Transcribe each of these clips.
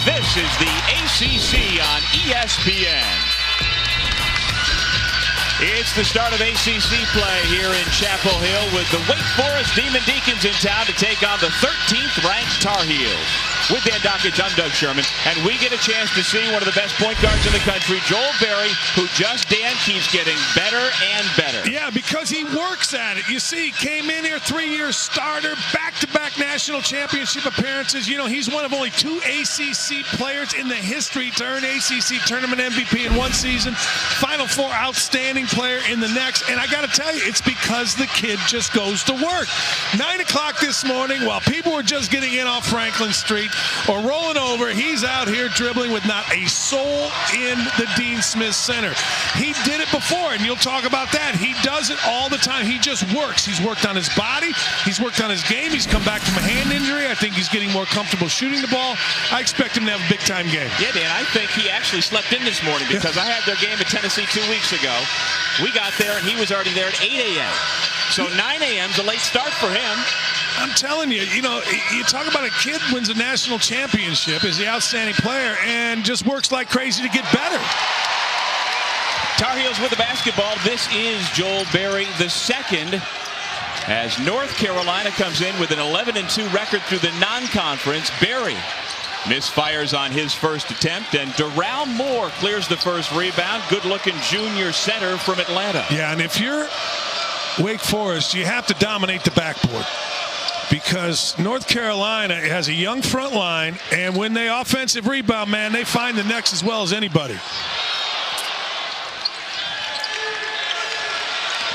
This is the ACC on ESPN. It's the start of ACC play here in Chapel Hill with the Wake Forest Demon Deacons in town to take on the 13th ranked Tar Heels. With Dan Dockage, I'm Doug Sherman, and we get a chance to see one of the best point guards in the country, Joel Berry, who just, Dan, keeps getting better and better. Yeah, because he works at it. You see, he came in here 3-year starter, back-to-back national championship appearances. You know, he's one of only 2 ACC players in the history to earn ACC tournament MVP in one season, Final Four outstanding player in the next. And I got to tell you, it's because the kid just goes to work. 9 o'clock this morning, while people were just getting in off Franklin Street or rolling over, he's out here dribbling with not a soul in the Dean Smith Center. He did it before, and you'll talk about that. He does it all the time. He just works. He's worked on his body. He's worked on his game. He's come back from a hand injury. I think he's getting more comfortable shooting the ball. I expect him to have a big-time game. Yeah, Dan, I think he actually slept in this morning because I had their game at Tennessee 2 weeks ago. We got there, and he was already there at 8 a.m. So 9 a.m. is a late start for him. I'm telling you, you know, you talk about a kid wins a national championship, is the outstanding player, and just works like crazy to get better. Tar Heels with the basketball. This is Joel Berry II, as North Carolina comes in with an 11-2 record through the non-conference. Berry misfires on his first attempt, and Darrell Moore clears the first rebound. Good-looking junior center from Atlanta. Yeah, and if you're Wake Forest, you have to dominate the backboard, because North Carolina has a young front line, and when they offensive rebound, man, they find the necks as well as anybody.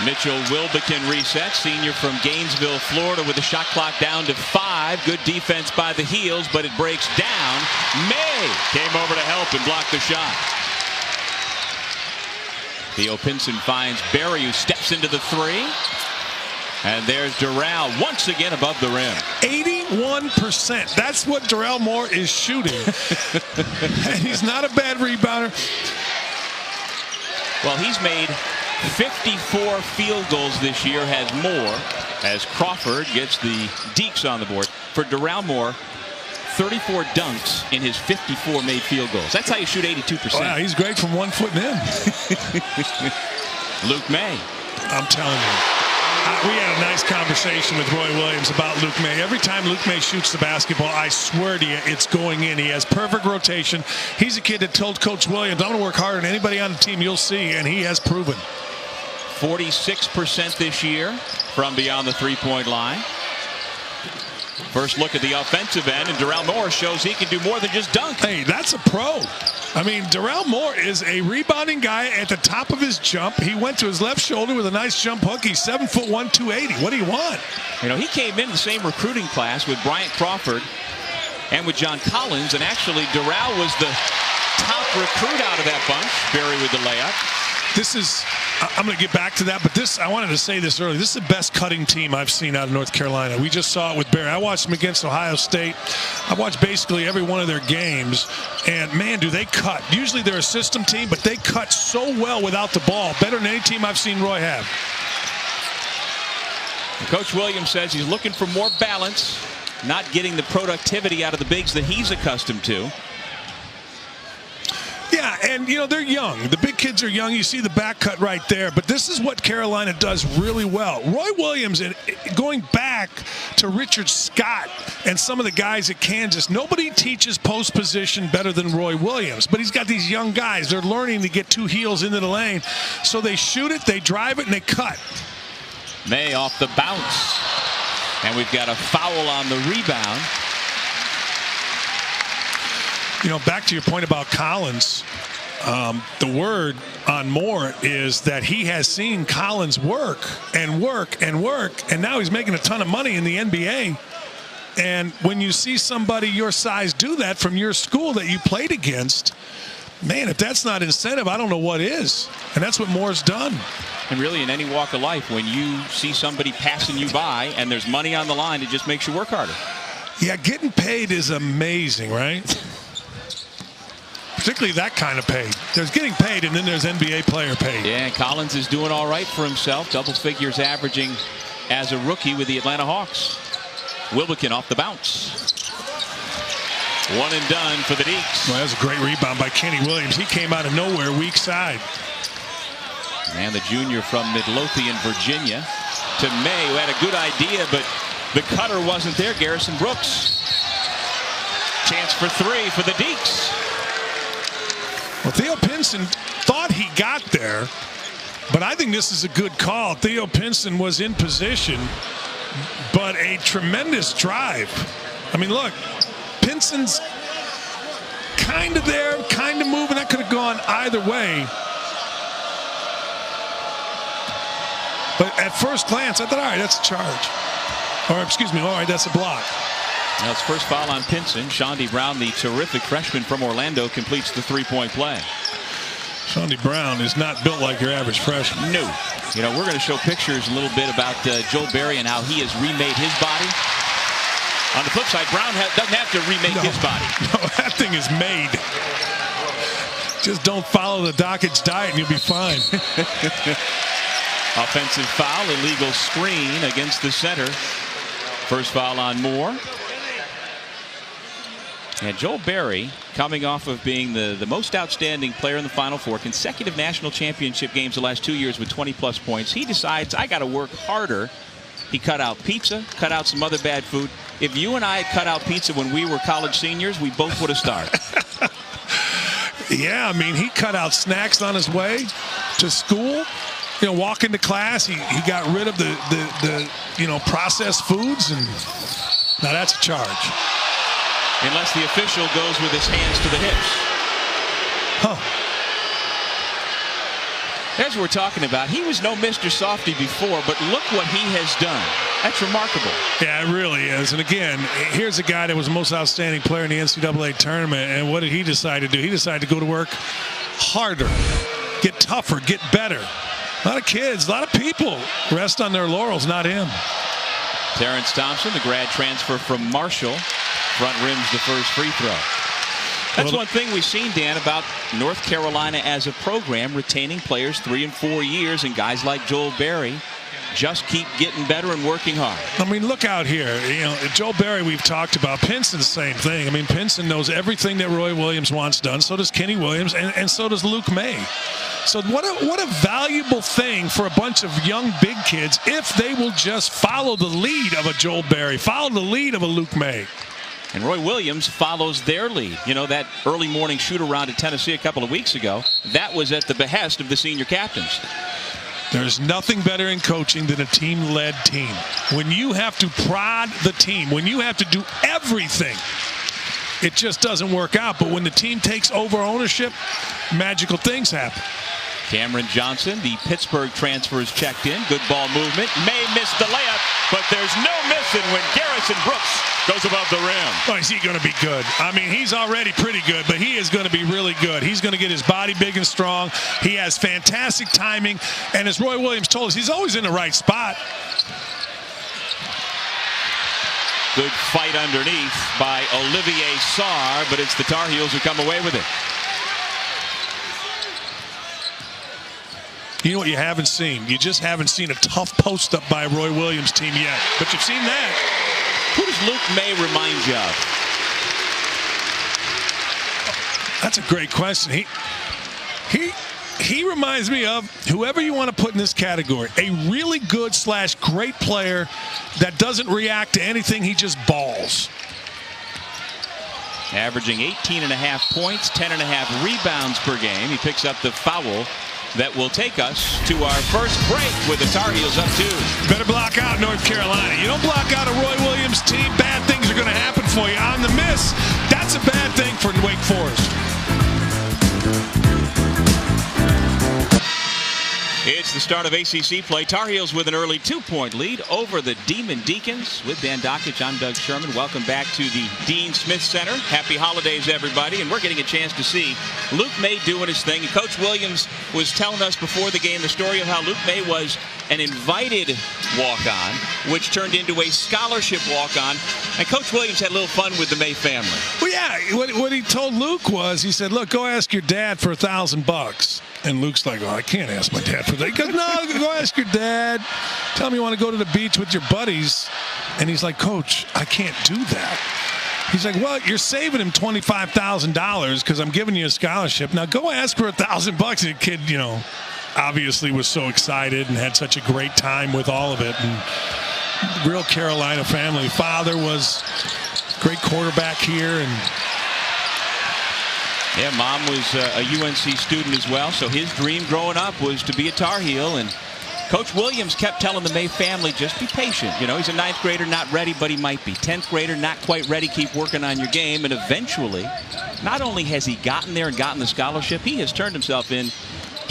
Mitchell Wilbekin resets, senior from Gainesville, Florida, with the shot clock down to 5. Good defense by the Heels, but it breaks down. May came over to help and blocked the shot. Theo Pinson finds Berry, who steps into the 3. And there's Darrell once again above the rim. 81%. That's what Darrell Moore is shooting. And he's not a bad rebounder. Well, he's made 54 field goals this year, has more, as Crawford gets the Deeks on the board. For Darrell Moore, 34 dunks in his 54 made field goals. That's how you shoot 82%. Wow, he's great from 1 foot in. Luke May. I'm telling you. We had a nice conversation with Roy Williams about Luke May. Every time Luke May shoots the basketball, I swear to you, it's going in. He has perfect rotation. He's a kid that told Coach Williams, I'm going to work harder than anybody on the team you'll see, and he has proven. 46% this year from beyond the three-point line. First look at the offensive end, and Darrell Moore shows he can do more than just dunk. Hey, that's a pro. I mean, Darrell Moore is a rebounding guy at the top of his jump. He went to his left shoulder with a nice jump hook. He's 7'1", 280. What do you want? You know, he came in the same recruiting class with Bryant Crawford and with John Collins, and actually Darrell was the top recruit out of that bunch. Berry with the layup. This is, I'm going to get back to that, but this, I wanted to say this earlier. This is the best cutting team I've seen out of North Carolina. We just saw it with Berry. I watched them against Ohio State. I watched basically every one of their games, and man, do they cut. Usually they're a system team, but they cut so well without the ball. Better than any team I've seen Roy have. Coach Williams says he's looking for more balance, not getting the productivity out of the bigs that he's accustomed to. Yeah, and, you know, they're young. The big kids are young. You see the back cut right there. But this is what Carolina does really well. Roy Williams, going back to Richard Scott and some of the guys at Kansas, nobody teaches post position better than Roy Williams. But he's got these young guys. They're learning to get 2 heels into the lane. So they shoot it, they drive it, and they cut. May off the bounce. And we've got a foul on the rebound. You know, back to your point about Collins, the word on Moore is that he has seen Collins work and work and work, and now he's making a ton of money in the NBA. And when you see somebody your size do that from your school that you played against, man, if that's not incentive, I don't know what is. And that's what Moore's done. And really, in any walk of life, when you see somebody passing you by and there's money on the line, it just makes you work harder. Yeah, getting paid is amazing, right? Particularly that kind of pay. There's getting paid, and then there's NBA player paid. Yeah, Collins is doing all right for himself. Double figures averaging as a rookie with the Atlanta Hawks. Wilbekin off the bounce. One and done for the Deeks. Well, that was a great rebound by Kenny Williams. He came out of nowhere, weak side. And the junior from Midlothian, Virginia, to May, who had a good idea, but the cutter wasn't there. Garrison Brooks. Chance for three for the Deeks. Well, Theo Pinson thought he got there, but I think this is a good call. Theo Pinson was in position, but a tremendous drive. I mean, look, Pinson's kind of there, kind of moving. That could have gone either way. But at first glance, I thought, all right, that's a charge. Or, excuse me, all right, that's a block. Now it's first foul on Pinson. Shawnee Brown, the terrific freshman from Orlando, completes the three-point play. Shawnee Brown is not built like your average freshman. No. You know, we're going to show pictures a little bit about Joel Berry and how he has remade his body. On the flip side, Brown doesn't have to remake his body. No, that thing is made. Just don't follow the Dockage diet and you'll be fine. Offensive foul, illegal screen against the center. First foul on Moore. And Joel Berry, coming off of being the most outstanding player in the Final Four, consecutive national championship games the last 2 years with 20-plus points, he decides, I got to work harder. He cut out pizza, cut out some other bad food. If you and I had cut out pizza when we were college seniors, we both would have started. Yeah, I mean, he cut out snacks on his way to school. You know, walking to class, he got rid of the processed foods, and now that's a charge. Unless the official goes with his hands to the hips. Huh. That's what we're talking about. He was no Mr. Softy before, but look what he has done. That's remarkable. Yeah, it really is. And again, here's a guy that was the most outstanding player in the NCAA tournament, and what did he decide to do? He decided to go to work harder, get tougher, get better. A lot of kids, a lot of people rest on their laurels, not him. Terrence Thompson, the grad transfer from Marshall, front rims the first free throw. That's one thing we've seen, Dan, about North Carolina as a program, retaining players 3 and 4 years, and guys like Joel Berry just keep getting better and working hard. I mean, look out here. You know, Joel Berry we've talked about. Pinson, the same thing. I mean, Pinson knows everything that Roy Williams wants done. So does Kenny Williams, and so does Luke May. So what a valuable thing for a bunch of young big kids if they will just follow the lead of a Joel Berry, follow the lead of a Luke May. And Roy Williams follows their lead. You know, that early morning shoot-around at Tennessee a couple of weeks ago, that was at the behest of the senior captains. There's nothing better in coaching than a team-led team. When you have to prod the team, when you have to do everything, it just doesn't work out. But when the team takes over ownership, magical things happen. Cameron Johnson, the Pittsburgh transfer, is checked in. Good ball movement. May miss the layup, but there's no missing when Garrison Brooks goes above the rim. Oh, is he going to be good? I mean, he's already pretty good, but he is going to be really good. He's going to get his body big and strong. He has fantastic timing, and as Roy Williams told us, he's always in the right spot. Good fight underneath by Olivier Sarr, but it's the Tar Heels who come away with it. You know what you haven't seen? You just haven't seen a tough post-up by a Roy Williams team yet. But you've seen that. Who does Luke May remind you of? That's a great question. He reminds me of whoever you want to put in this category. A really good / great player that doesn't react to anything. He just balls. Averaging 18.5 points, 10.5 rebounds per game. He picks up the foul that will take us to our first break with the Tar Heels up 2. Better block out North Carolina. You don't block out a Roy Williams team, bad things are going to happen for you. On the miss, that's a bad thing for Wake Forest. It's the start of ACC play. Tar Heels with an early 2-point lead over the Demon Deacons. With Dan Dockich, I'm Doug Sherman. Welcome back to the Dean Smith Center. Happy holidays, everybody. And we're getting a chance to see Luke May doing his thing. And Coach Williams was telling us before the game the story of how Luke May was an invited walk-on, which turned into a scholarship walk-on. And Coach Williams had a little fun with the May family. Well, yeah, what he told Luke was, he said, look, go ask your dad for $1,000. And Luke's like, oh, I can't ask my dad for that. He goes, no, go ask your dad. Tell him you want to go to the beach with your buddies. And he's like, Coach, I can't do that. He's like, well, you're saving him $25,000 because I'm giving you a scholarship. Now go ask for $1,000. And the kid, you know, obviously was so excited and had such a great time with all of it. And real Carolina family. Father was great quarterback here, and yeah, mom was a UNC student as well. So his dream growing up was to be a Tar Heel. And Coach Williams kept telling the May family, just be patient. You know, he's a 9th grader, not ready, but he might be. 10th grader, not quite ready. Keep working on your game. And eventually, not only has he gotten there and gotten the scholarship, he has turned himself into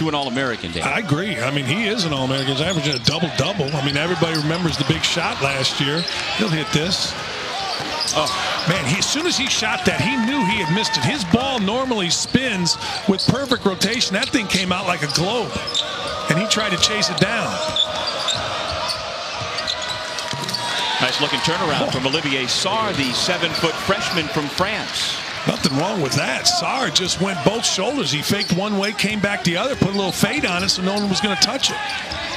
an All-American. I agree. I mean, he is an All-American. He's averaging a double-double. I mean, everybody remembers the big shot last year. He'll hit this. Oh, man, as soon as he shot that, he knew he had missed it. His ball normally spins with perfect rotation. That thing came out like a globe, and he tried to chase it down. Nice looking turnaround from Olivier Sarr, the 7-foot freshman from France. Nothing wrong with that. Sarr just went both shoulders. He faked one way, came back the other, put a little fade on it so no one was going to touch it.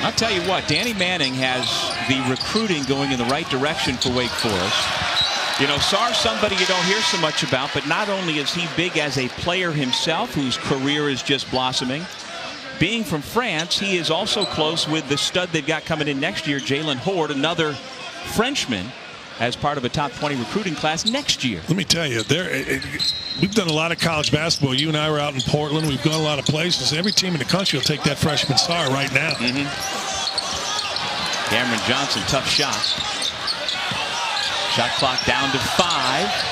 I'll tell you what, Danny Manning has the recruiting going in the right direction for Wake Forest. You know, Sarr's somebody you don't hear so much about, but not only is he big as a player himself, whose career is just blossoming, being from France, he is also close with the stud they've got coming in next year, Jalen Horde, another Frenchman, as part of a top 20 recruiting class next year. Let me tell you, we've done a lot of college basketball. You and I were out in Portland. We've gone a lot of places. Every team in the country will take that freshman Sarr right now. Cameron Johnson, tough shot. Shot clock down to 5.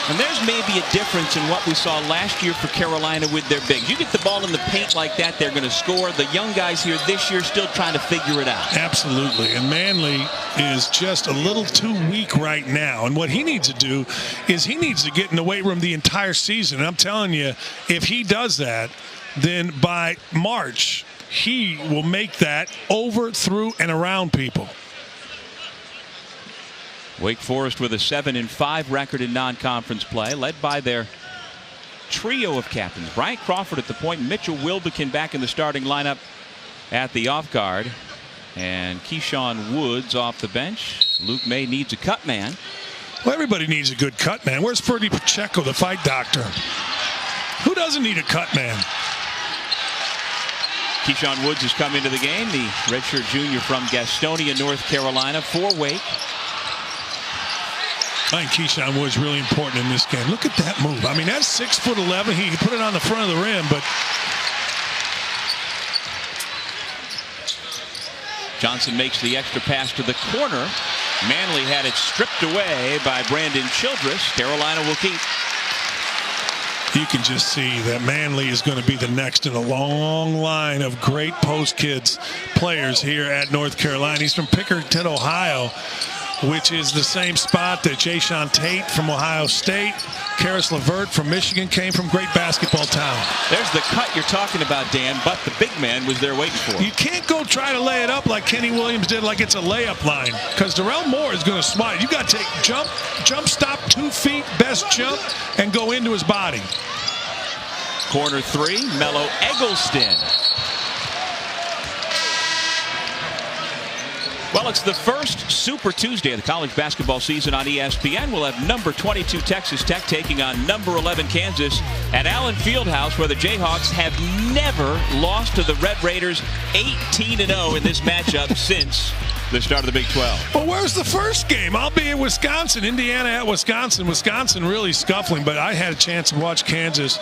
And there's maybe a difference in what we saw last year for Carolina with their bigs. You get the ball in the paint like that, they're going to score. The young guys here this year still trying to figure it out. Absolutely. And Manley is just a little too weak right now. And what he needs to do is he needs to get in the weight room the entire season. And I'm telling you, if he does that, then by March, he will make that over, through, and around people. Wake Forest with a 7-5 record in non-conference play, led by their trio of captains. Bryant Crawford at the point, Mitchell Wilbekin back in the starting lineup at the off guard, and Keyshawn Woods off the bench. Luke May needs a cut man. Well, everybody needs a good cut man. Where's Freddie Pacheco, the fight doctor? Who doesn't need a cut man? Keyshawn Woods has come into the game, the redshirt junior from Gastonia, North Carolina, for Wake. I think Keyshawn Woods really important in this game. Look at that move. I mean, that's 6'11". He put it on the front of the rim, but Johnson makes the extra pass to the corner. Manley had it stripped away by Brandon Childress. Carolina will keep. You can just see that Manley is going to be the next in a long line of great post kids players here at North Carolina. He's from Pickerington, Ohio, which is the same spot that Jayshawn Tate from Ohio State, Karis LeVert from Michigan came from. Great basketball town. There's the cut you're talking about, Dan, but the big man was there waiting for him. You can't go try to lay it up like Kenny Williams did, like it's a layup line, because Darrell Moore is going to smite. You got to take jump stop, 2 feet, best jump, and go into his body. Corner 3, Mello Eggleston. Well, it's the first Super Tuesday of the college basketball season on ESPN. We'll have number 22 Texas Tech taking on number 11 Kansas at Allen Fieldhouse, where the Jayhawks have never lost to the Red Raiders. 18-0 in this matchup since the start of the Big 12. Well, where's the first game? I'll be in Wisconsin. Indiana at Wisconsin. Wisconsin really scuffling, but I had a chance to watch Kansas,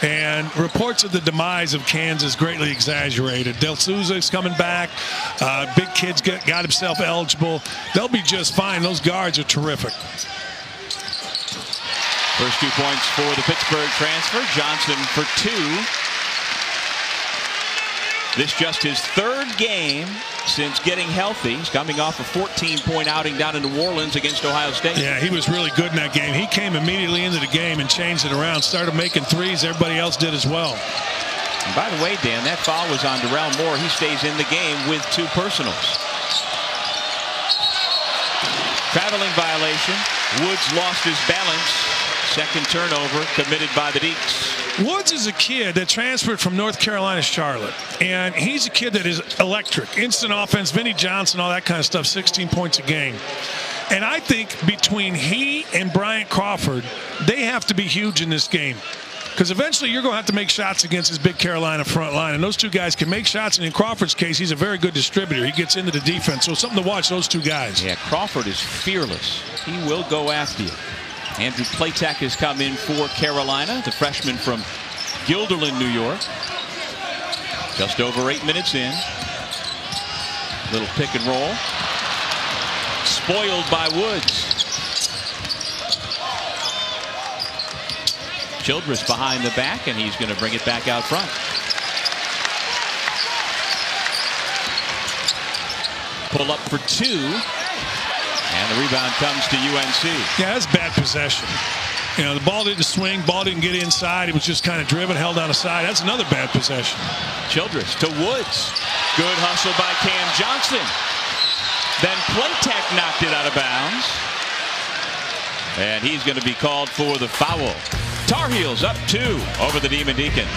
and reports of the demise of Kansas greatly exaggerated. Del Souza's coming back. Big kid's got himself eligible. They'll be just fine. Those guards are terrific. First 2 points for the Pittsburgh transfer. Johnson for 2. This just his 3rd game since getting healthy. He's coming off a 14-point outing down in New Orleans against Ohio State. Yeah, he was really good in that game. He came immediately into the game and changed it around. Started making threes. Everybody else did as well. And by the way, Dan, that foul was on Darrell Moore. He stays in the game with 2 personals. Traveling violation. Woods lost his balance. Second turnover committed by the Deeks. Woods is a kid that transferred from North Carolina, Charlotte, and he's a kid that is electric. Instant offense, Vinnie Johnson, all that kind of stuff, 16 points a game. And I think between he and Bryant Crawford, they have to be huge in this game. Because eventually you're going to have to make shots against this big Carolina front line. And those two guys can make shots. And in Crawford's case, he's a very good distributor. He gets into the defense. So something to watch, those two guys. Yeah, Crawford is fearless. He will go after you. Andrew Platek has come in for Carolina, the freshman from Guilderland, New York. Just over 8 minutes in. Little pick and roll. Spoiled by Woods. Childress behind the back, and he's going to bring it back out front. Pull up for 2. And the rebound comes to UNC. Yeah, that's bad possession. You know, the ball didn't swing, ball didn't get inside. It was just kind of driven, held on the side. That's another bad possession. Childress to Woods. Good hustle by Cam Johnson. Then Platek knocked it out of bounds. And he's going to be called for the foul. Tar Heels up 2 over the Demon Deacons.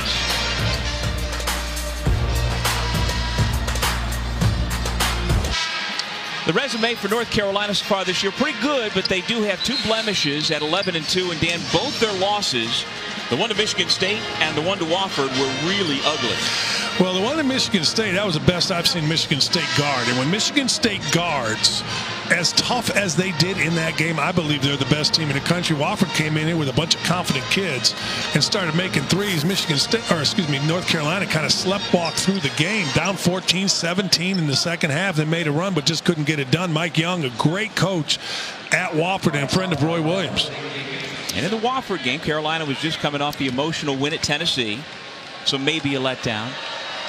The resume for North Carolina so far this year pretty good, but they do have 2 blemishes at 11-2. And Dan, both their losses, the one to Michigan State and the one to Wofford, were really ugly. Well, the one to Michigan State, that was the best I've seen Michigan State guard. And when Michigan State guards as tough as they did in that game, I believe they're the best team in the country. Wofford came in here with a bunch of confident kids and started making threes. North Carolina kind of sleptwalked through the game, down 14-17 in the second half. They made a run, but just couldn't get it done. Mike Young, a great coach at Wofford and a friend of Roy Williams. And in the Wofford game, Carolina was just coming off the emotional win at Tennessee, so maybe a letdown.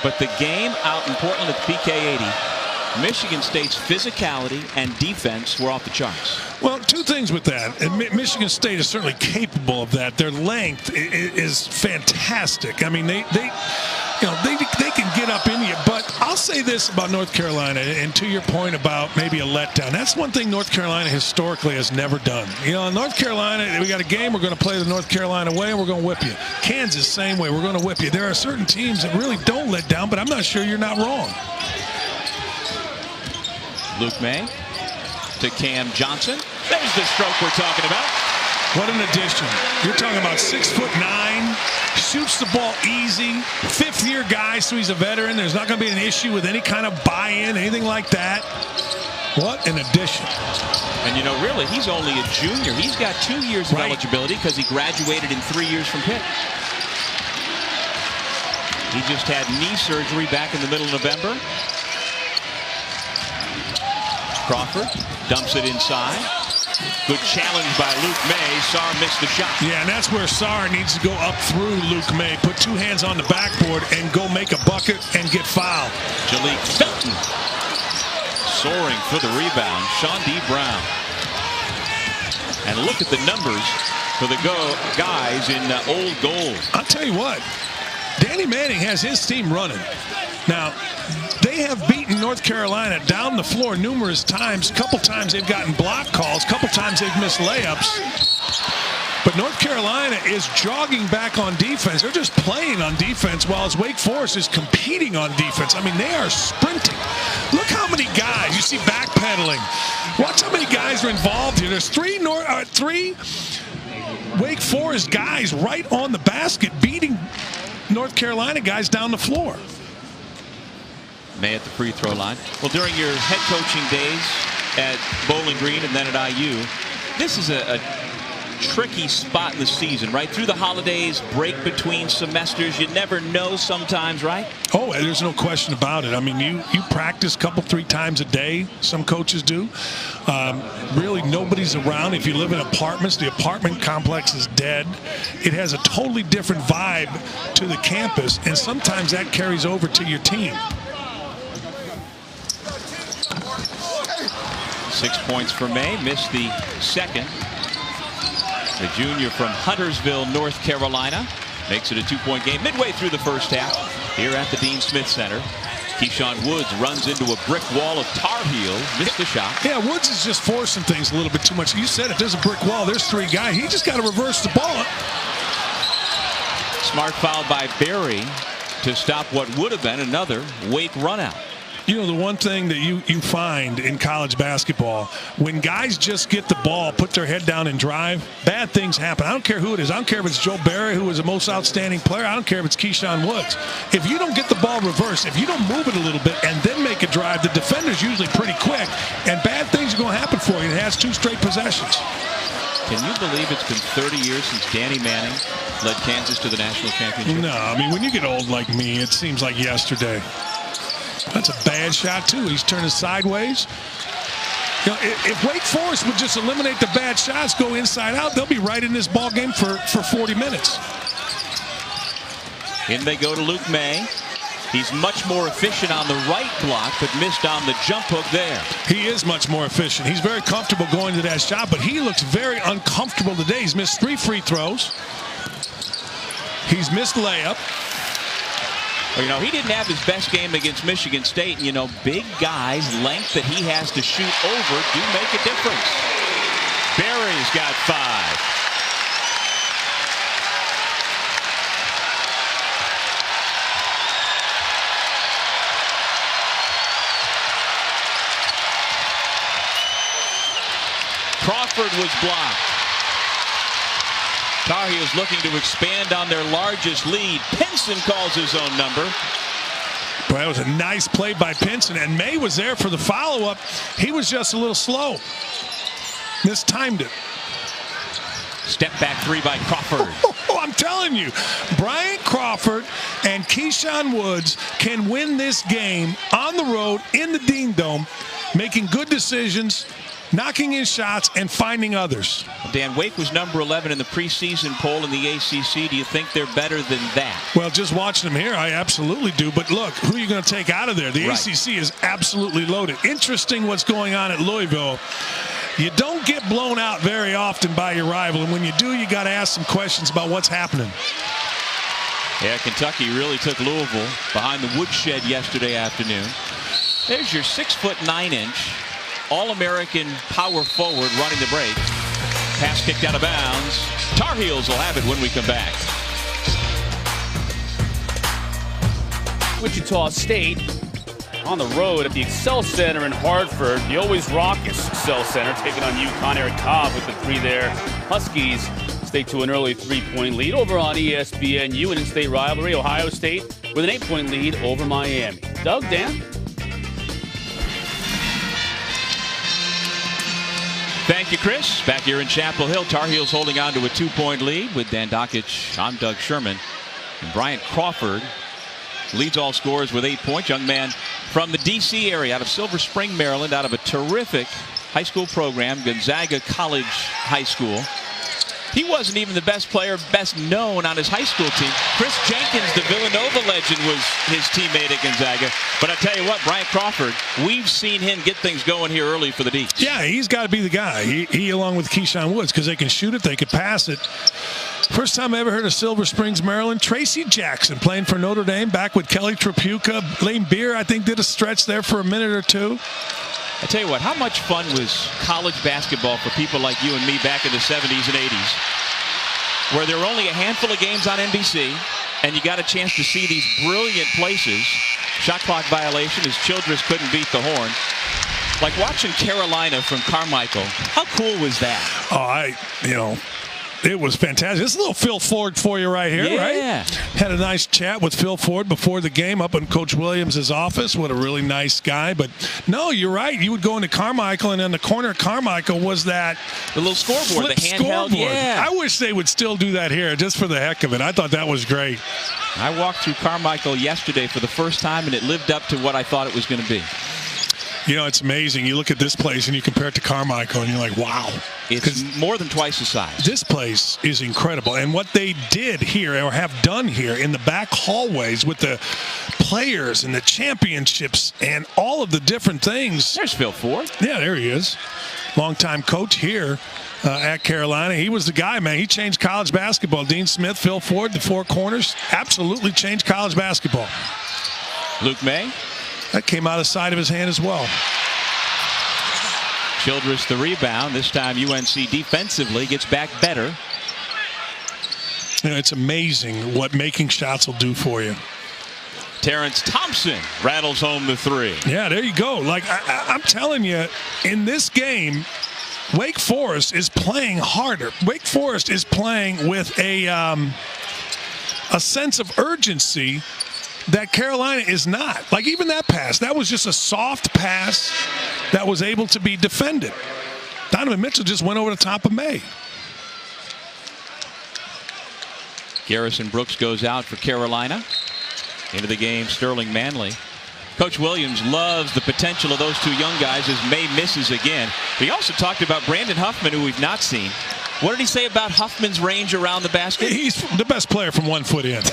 But the game out in Portland at the PK80, Michigan State's physicality and defense were off the charts. Well, 2 things with that. Michigan State is certainly capable of that. Their length is fantastic. I mean, they can get up in you. But I'll say this about North Carolina, and to your point about maybe a letdown. That's one thing North Carolina historically has never done. You know, in North Carolina, we got a game, we're going to play the North Carolina way, and we're going to whip you. Kansas, same way, we're going to whip you. There are certain teams that really don't let down, but I'm not sure you're not wrong. Luke May to Cam Johnson. There's the stroke we're talking about. What an addition. You're talking about 6'9", shoots the ball easy, 5th-year guy, so he's a veteran. There's not going to be an issue with any kind of buy-in, anything like that. What an addition. And, you know, really, he's only a junior. He's got 2 years of eligibility because he graduated in 3 years from Pitt. He just had knee surgery back in the middle of November. Crawford dumps it inside. Good challenge by Luke May. Sarr missed the shot. Yeah, and that's where Sarr needs to go up through Luke May. Put 2 hands on the backboard and go make a bucket and get fouled. Jalik Felton soaring for the rebound. Sean D. Brown. And look at the numbers for the guys in old gold. I'll tell you what. Danny Manning has his team running. Now, they have beaten North Carolina down the floor numerous times. A couple times they've gotten block calls. A couple times they've missed layups. But North Carolina is jogging back on defense. They're just playing on defense while Wake Forest is competing on defense. I mean, they are sprinting. Look how many guys. You see backpedaling. Watch how many guys are involved here. There's 3 Wake Forest guys right on the basket beating North Carolina guys down the floor. May at the free throw line. Well, during your head coaching days at Bowling Green and then at IU, this is a tricky spot in the season, right? Through the holidays, break between semesters, you never know sometimes, right? Oh, there's no question about it. I mean, you practice a couple, 3 times a day. Some coaches do. Really, nobody's around. If you live in apartments, the apartment complex is dead. It has a totally different vibe to the campus, and sometimes that carries over to your team. 6 points for May, missed the second. The junior from Huntersville, North Carolina, makes it a 2-point game midway through the first half here at the Dean Smith Center. Keyshawn Woods runs into a brick wall of Tar Heels, missed the shot. Yeah, Woods is just forcing things a little bit too much. You said it, there's a brick wall, there's 3 guys. He just got to reverse the ball. Smart foul by Berry to stop what would have been another Wake run out. You know, the one thing that you find in college basketball, when guys just get the ball, put their head down and drive, bad things happen. I don't care who it is. I don't care if it's Joe Barry, who is the most outstanding player. I don't care if it's Keyshawn Woods. If you don't get the ball reversed, if you don't move it a little bit and then make a drive, the defender's usually pretty quick, and bad things are going to happen for you. It has 2 straight possessions. Can you believe it's been 30 years since Danny Manning led Kansas to the national championship? No, I mean, when you get old like me, it seems like yesterday. That's a bad shot, too. He's turning sideways. You know, if Wake Forest would just eliminate the bad shots, go inside out, they'll be right in this ball game for 40 minutes. In they go to Luke May. He's much more efficient on the right block, but missed on the jump hook there. He is much more efficient. He's very comfortable going to that shot, but he looks very uncomfortable today. He's missed 3 free throws. He's missed layup. Well, you know, he didn't have his best game against Michigan State. And, you know, big guys, length that he has to shoot over do make a difference. Barry's got 5. Crawford was blocked. Tar Heels looking to expand on their largest lead. Pinson calls his own number. Boy, that was a nice play by Pinson, and May was there for the follow-up. He was just a little slow. Mistimed it. Step back 3 by Crawford. I'm telling you, Bryant Crawford and Keyshawn Woods can win this game on the road in the Dean Dome, making good decisions, knocking in shots, and finding others. Dan, Wake was number 11 in the preseason poll in the ACC. Do you think they're better than that? Well, just watching them here, I absolutely do. But look, who are you going to take out of there? The ACC is absolutely loaded. Interesting what's going on at Louisville. You don't get blown out very often by your rival, and when you do, you got to ask some questions about what's happening. Yeah, Kentucky really took Louisville behind the woodshed yesterday afternoon. There's your 6'9" All-American power forward running the break. Pass kicked out of bounds. Tar Heels will have it when we come back. Wichita State on the road at the Excel Center in Hartford. The always raucous Excel Center taking on UConn. Eric Cobb with the 3 there. Huskies stay to an early 3-point lead over on ESPNU. And in-state rivalry, Ohio State with an 8-point lead over Miami. Doug, Dan? Thank you, Chris. Back here in Chapel Hill, Tar Heels holding on to a 2-point lead with Dan Dockich. I'm Doug Sherman. And Bryant Crawford leads all scorers with 8 points. Young man from the D.C. area, out of Silver Spring, Maryland, out of a terrific high school program, Gonzaga College High School. He wasn't even the best player, best known on his high school team. Chris Jenkins, the Villanova legend, was his teammate at Gonzaga. But I tell you what, Bryant Crawford, we've seen him get things going here early for the Deeks. Yeah, he's got to be the guy. He along with Keyshawn Woods, because they can shoot it, they can pass it. First time I ever heard of Silver Springs, Maryland. Tracy Jackson playing for Notre Dame, back with Kelly Tripucka. Lane Beer, I think, did a stretch there for a minute or 2. I tell you what, how much fun was college basketball for people like you and me back in the 70s and 80s, where there were only a handful of games on NBC, and you got a chance to see these brilliant places. Shot clock violation as Childress couldn't beat the horn. Like watching Carolina from Carmichael. How cool was that? Oh, it was fantastic. This is a little Phil Ford for you right here, right? Had a nice chat with Phil Ford before the game up in Coach Williams' office. What a really nice guy. But, no, you're right. You would go into Carmichael, and in the corner of Carmichael was that the little scoreboard, the handheld. Scoreboard. Yeah. I wish they would still do that here just for the heck of it. I thought that was great. I walked through Carmichael yesterday for the first time, and it lived up to what I thought it was going to be. You know, it's amazing. You look at this place and you compare it to Carmichael and you're like, wow. It's more than twice the size. This place is incredible. And what they did here or have done here in the back hallways with the players and the championships and all of the different things. There's Phil Ford. Yeah, there he is. Longtime coach here at Carolina. He was the guy, man. He changed college basketball. Dean Smith, Phil Ford, the four corners, absolutely changed college basketball. Luke May. That came out of the side of his hand as well. Childress the rebound. This time UNC defensively gets back better. You know, it's amazing what making shots will do for you. Terrence Thompson rattles home the three. Yeah, there you go. Like I'm telling you, in this game, Wake Forest is playing harder. Wake Forest is playing with a sense of urgency that Carolina is not. Like even that pass, that was just a soft pass that was able to be defended. Donovan Mitchell just went over the top of May. Garrison Brooks goes out for Carolina. Into the game, Sterling Manley. Coach Williams loves the potential of those two young guys as May misses again. But he also talked about Brandon Huffman, who we've not seen. What did he say about Huffman's range around the basket? He's the best player from 1 foot in. He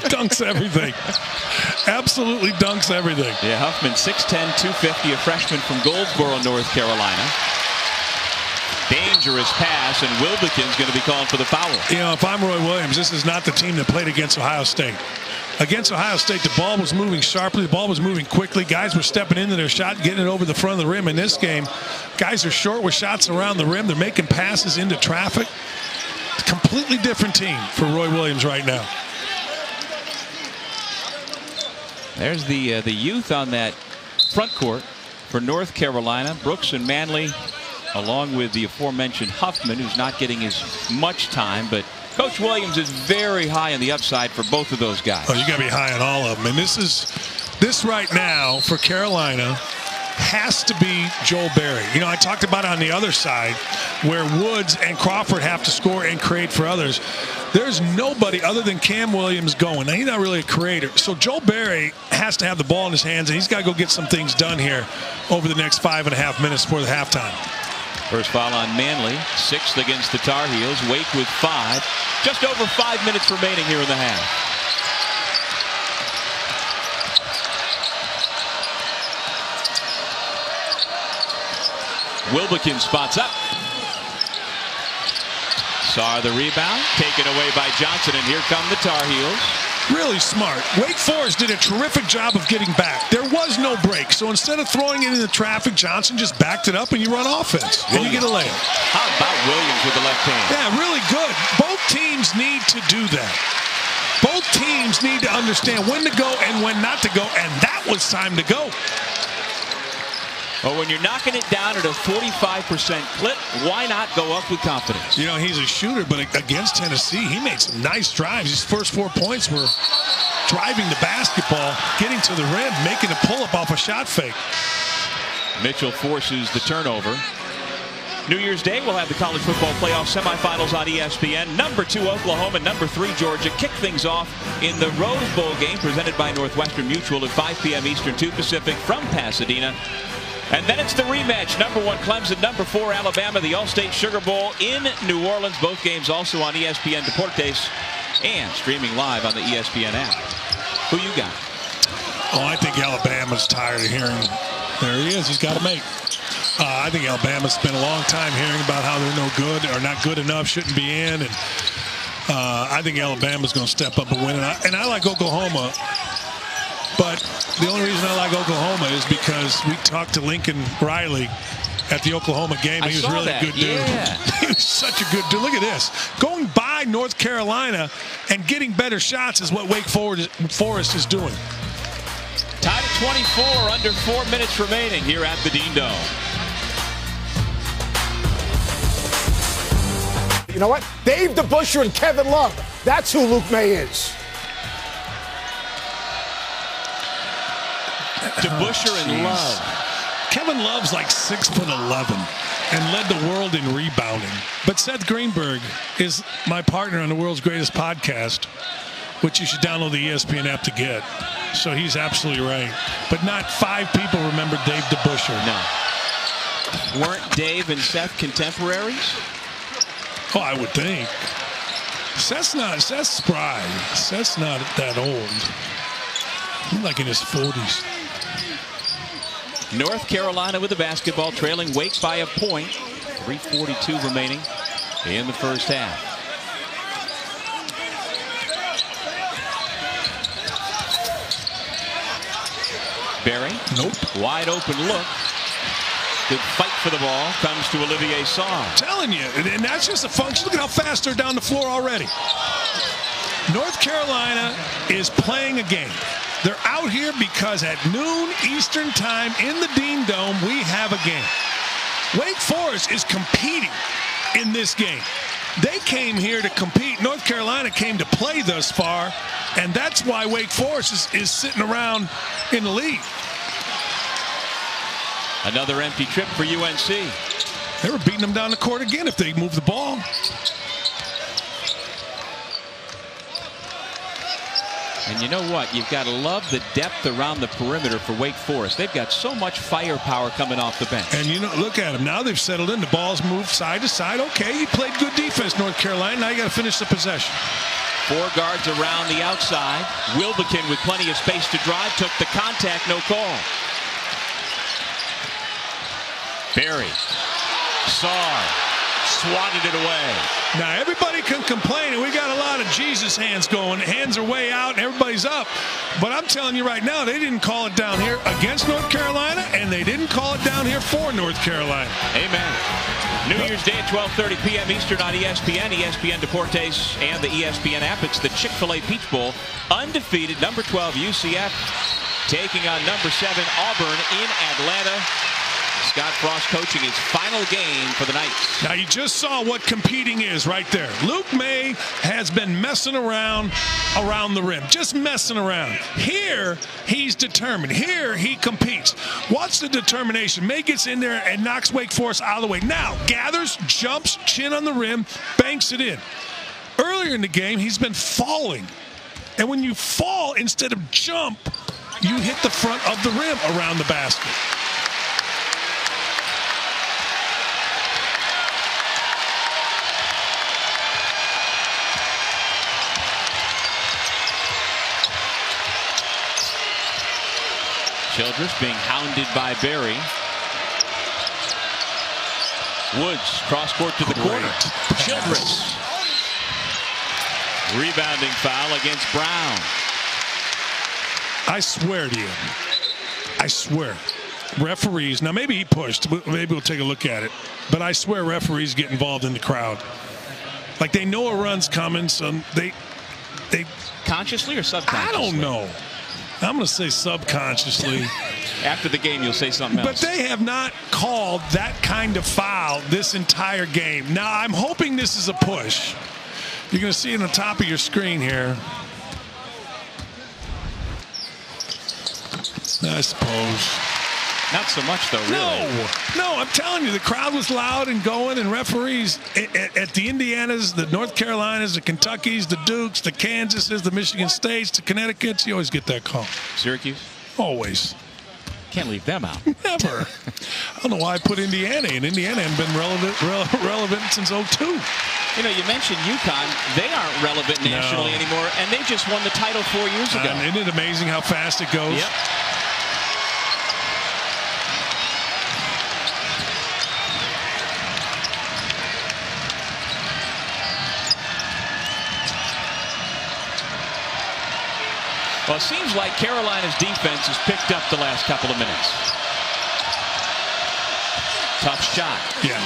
dunks everything. Absolutely dunks everything. Yeah, Huffman 6'10", 250, a freshman from Goldsboro, North Carolina. Dangerous pass, and Wilbekin's going to be called for the foul. You know, if I'm Roy Williams, this is not the team that played against Ohio State. Against Ohio State, the ball was moving sharply. The ball was moving quickly. Guys were stepping into their shot, getting it over the front of the rim. In this game, guys are short with shots around the rim. They're making passes into traffic. It's a completely different team for Roy Williams right now. There's the youth on that front court for North Carolina. Brooks and Manley, along with the aforementioned Huffman, who's not getting as much time, but Coach Williams is very high on the upside for both of those guys. Oh, you got to be high on all of them. And this right now for Carolina has to be Joel Berry. You know, I talked about it on the other side where Woods and Crawford have to score and create for others. There's nobody other than Cam Williams going. Now, he's not really a creator. So Joel Berry has to have the ball in his hands, and he's got to go get some things done here over the next 5.5 minutes before the halftime. First foul on Manley, 6th against the Tar Heels. Wake with 5. Just over 5 minutes remaining here in the half. Wilbekin spots up. Saw the rebound, taken away by Johnson, and here come the Tar Heels. Really smart. Wake Forest did a terrific job of getting back. There was no break. So instead of throwing it into traffic, Johnson just backed it up and you run offense. And you get a layup. How about Williams with the left hand? Yeah, really good. Both teams need to do that. Both teams need to understand when to go and when not to go. And that was time to go. Well, when you're knocking it down at a 45% clip, why not go up with confidence? You know, he's a shooter, but against Tennessee, he made some nice drives. His first 4 points were driving the basketball, getting to the rim, making a pull-up off a shot fake. Mitchell forces the turnover. New Year's Day, we'll have the college football playoff semifinals on ESPN. Number 2, Oklahoma. Number 3, Georgia. Kick things off in the Rose Bowl game presented by Northwestern Mutual at 5 p.m. Eastern, 2 Pacific from Pasadena. And then it's the rematch. Number 1 Clemson, number 4 Alabama, the All-State Sugar Bowl in New Orleans. Both games also on ESPN Deportes and streaming live on the ESPN app. Who you got? Oh, I think Alabama's tired of hearing. There he is. He's got to make. I think Alabama's spent a long time hearing about how they're no good or not good enough, shouldn't be in. And I think Alabama's going to step up and win. And I like Oklahoma. But the only reason I like Oklahoma is because we talked to Lincoln Riley at the Oklahoma game. He was really a good dude. Yeah. He was such a good dude. Look at this. Going by North Carolina and getting better shots is what Wake Forest is doing. Tied at 24, under 4 minutes remaining here at the Dean Dome. You know what? Dave DeBusschere and Kevin Love. That's who Luke May is. DeBusschere and Love. Kevin Love's like 6'11" and led the world in rebounding. But Seth Greenberg is my partner on the world's greatest podcast, which you should download the ESPN app to get. So he's absolutely right. But not 5 people remember Dave DeBusschere. No. Weren't Dave and Seth contemporaries? Oh, I would think. Seth's spry. Seth's not that old. He's like in his 40s. North Carolina with the basketball, trailing Wake by a point. 3:42 remaining in the first half. Berry. Nope. Wide open look. Good fight for the ball. Comes to Olivier Sarr. I'm telling you, and that's just a function. Look at how fast they're down the floor already. North Carolina is playing a game. They're out here because at noon Eastern time in the Dean Dome, we have a game. Wake Forest is competing in this game. They came here to compete. North Carolina came to play thus far, and that's why Wake Forest is sitting around in the lead. Another empty trip for UNC. They were beating them down the court again if they moved the ball. And you know what? You've got to love the depth around the perimeter for Wake Forest. They've got so much firepower coming off the bench. And, you know, look at them. Now they've settled in. The ball's moved side to side. Okay, you played good defense, North Carolina. Now you got to finish the possession. 4 guards around the outside. Wilbekin with plenty of space to drive. Took the contact. No call. Berry. Saar. Swatted it away. Now everybody can complain, and we got a lot of Jesus hands going. Hands are way out, and everybody's up. But I'm telling you right now, they didn't call it down here against North Carolina, and they didn't call it down here for North Carolina. Amen. New Year's Day at 12:30 p.m. Eastern on ESPN, ESPN Deportes, and the ESPN app. It's the Chick-fil-A Peach Bowl. Undefeated, number 12 UCF taking on number 7 Auburn in Atlanta. Scott Frost coaching his final game for the Knights. Now, you just saw what competing is right there. Luke May has been messing around the rim, just messing around. Here, he's determined. Here, he competes. Watch the determination. May gets in there and knocks Wake Forest out of the way. Now, gathers, jumps, chin on the rim, banks it in. Earlier in the game, he's been falling. And when you fall instead of jump, you hit the front of the rim around the basket. Childress being hounded by Berry. Woods cross court to the corner. Childress. Rebounding foul against Brown. I swear to you. I swear. Referees, now maybe he pushed. Maybe we'll take a look at it. But I swear referees get involved in the crowd. Like they know a run's coming, so they consciously or subconsciously? I don't know. I'm going to say subconsciously. After the game, you'll say something else. But they have not called that kind of foul this entire game. Now, I'm hoping this is a push. You're going to see it on the top of your screen here. I suppose. Not so much, though, really. No, I'm telling you, the crowd was loud and going, and referees at the Indianas, the North Carolinas, the Kentuckys, the Dukes, the Kansases, the Michigan States, the Connecticuts, you always get that call. Syracuse? Always. Can't leave them out. Never. I don't know why I put Indiana in. Indiana hasn't been relevant since 2002. You know, you mentioned UConn. They aren't relevant nationally anymore, and they just won the title 4 years ago. Isn't it amazing how fast it goes? Yep. Well, it seems like Carolina's defense has picked up the last couple of minutes. Tough shot. Yeah.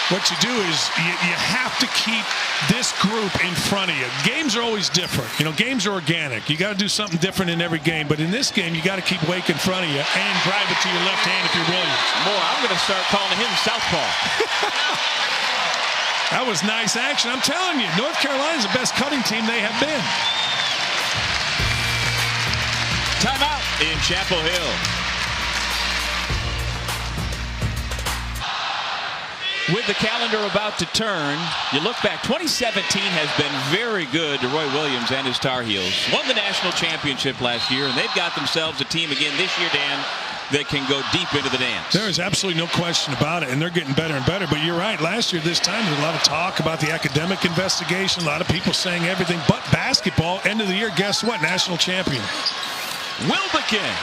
What you do is you have to keep this group in front of you. Games are always different. You know, games are organic. You got to do something different in every game. But in this game, you got to keep Wake in front of you and drive it to your left hand if you're Williams. I'm going to start calling him Southpaw. That was nice action. I'm telling you, North Carolina's the best cutting team they have been. Timeout in Chapel Hill. With the calendar about to turn, you look back, 2017 has been very good to Roy Williams and his Tar Heels. Won the national championship last year, and they've got themselves a team again this year, Dan, that can go deep into the dance. There is absolutely no question about it, and they're getting better and better. But you're right, last year this time there was a lot of talk about the academic investigation, a lot of people saying everything but basketball. End of the year, guess what? National champion. Wilbekin.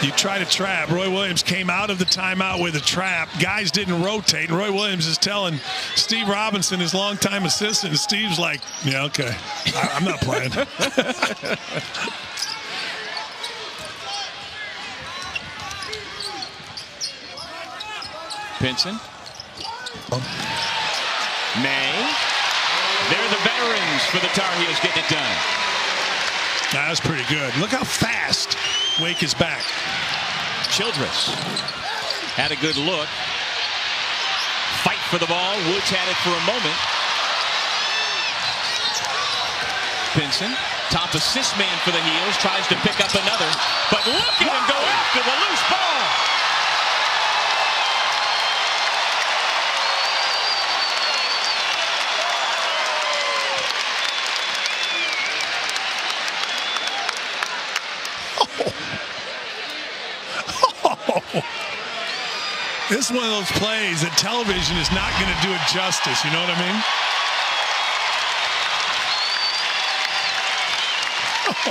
You try to trap. Roy Williams came out of the timeout with a trap. Guys didn't rotate. And Roy Williams is telling Steve Robinson, his longtime assistant, and Steve's like, yeah, okay. I'm not playing. Pinson. May. They're the veterans for the Tar Heels getting it done. That was pretty good. Look how fast Wake is back. Childress had a good look. Fight for the ball. Woods had it for a moment. Pinson, top assist man for the Heels, tries to pick up another. But look at him go after the loose ball. This is one of those plays that television is not going to do it justice. You know what I mean?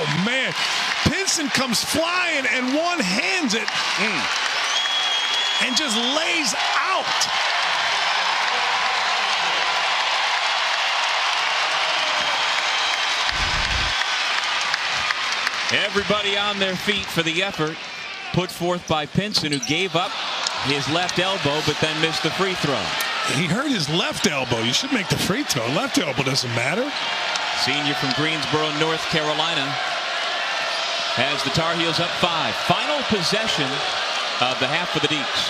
Oh, man. Pinson comes flying and one-hands it and just lays out. Everybody on their feet for the effort put forth by Pinson, who gave up his left elbow but then missed the free throw. He hurt his left elbow. You should make the free throw. Left elbow doesn't matter. Senior from Greensboro, North Carolina, has the Tar Heels up 5. Final possession of the half for the Deeks.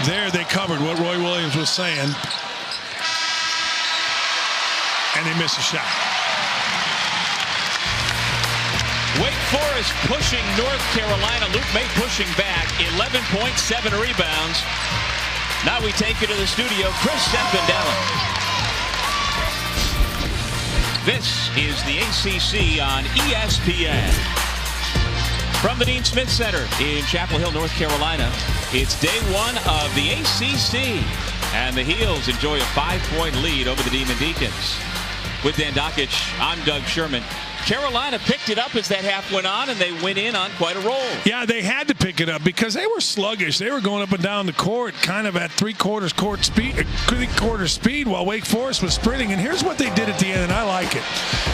There they covered what Roy Williams was saying. And they miss a shot. Wake Forest pushing North Carolina. Luke May pushing back. 11.7 rebounds. Now we take you to the studio. Chris Seppendello. This is the ACC on ESPN. From the Dean Smith Center in Chapel Hill, North Carolina, it's day 1 of the ACC. And the Heels enjoy a 5-point lead over the Demon Deacons. With Dan Dockich, I'm Doug Sherman. Carolina picked it up as that half went on, and they went in on quite a roll. Yeah, they had to pick it up because they were sluggish. They were going up and down the court kind of at three-quarters speed while Wake Forest was sprinting. And here's what they did at the end, and I like it.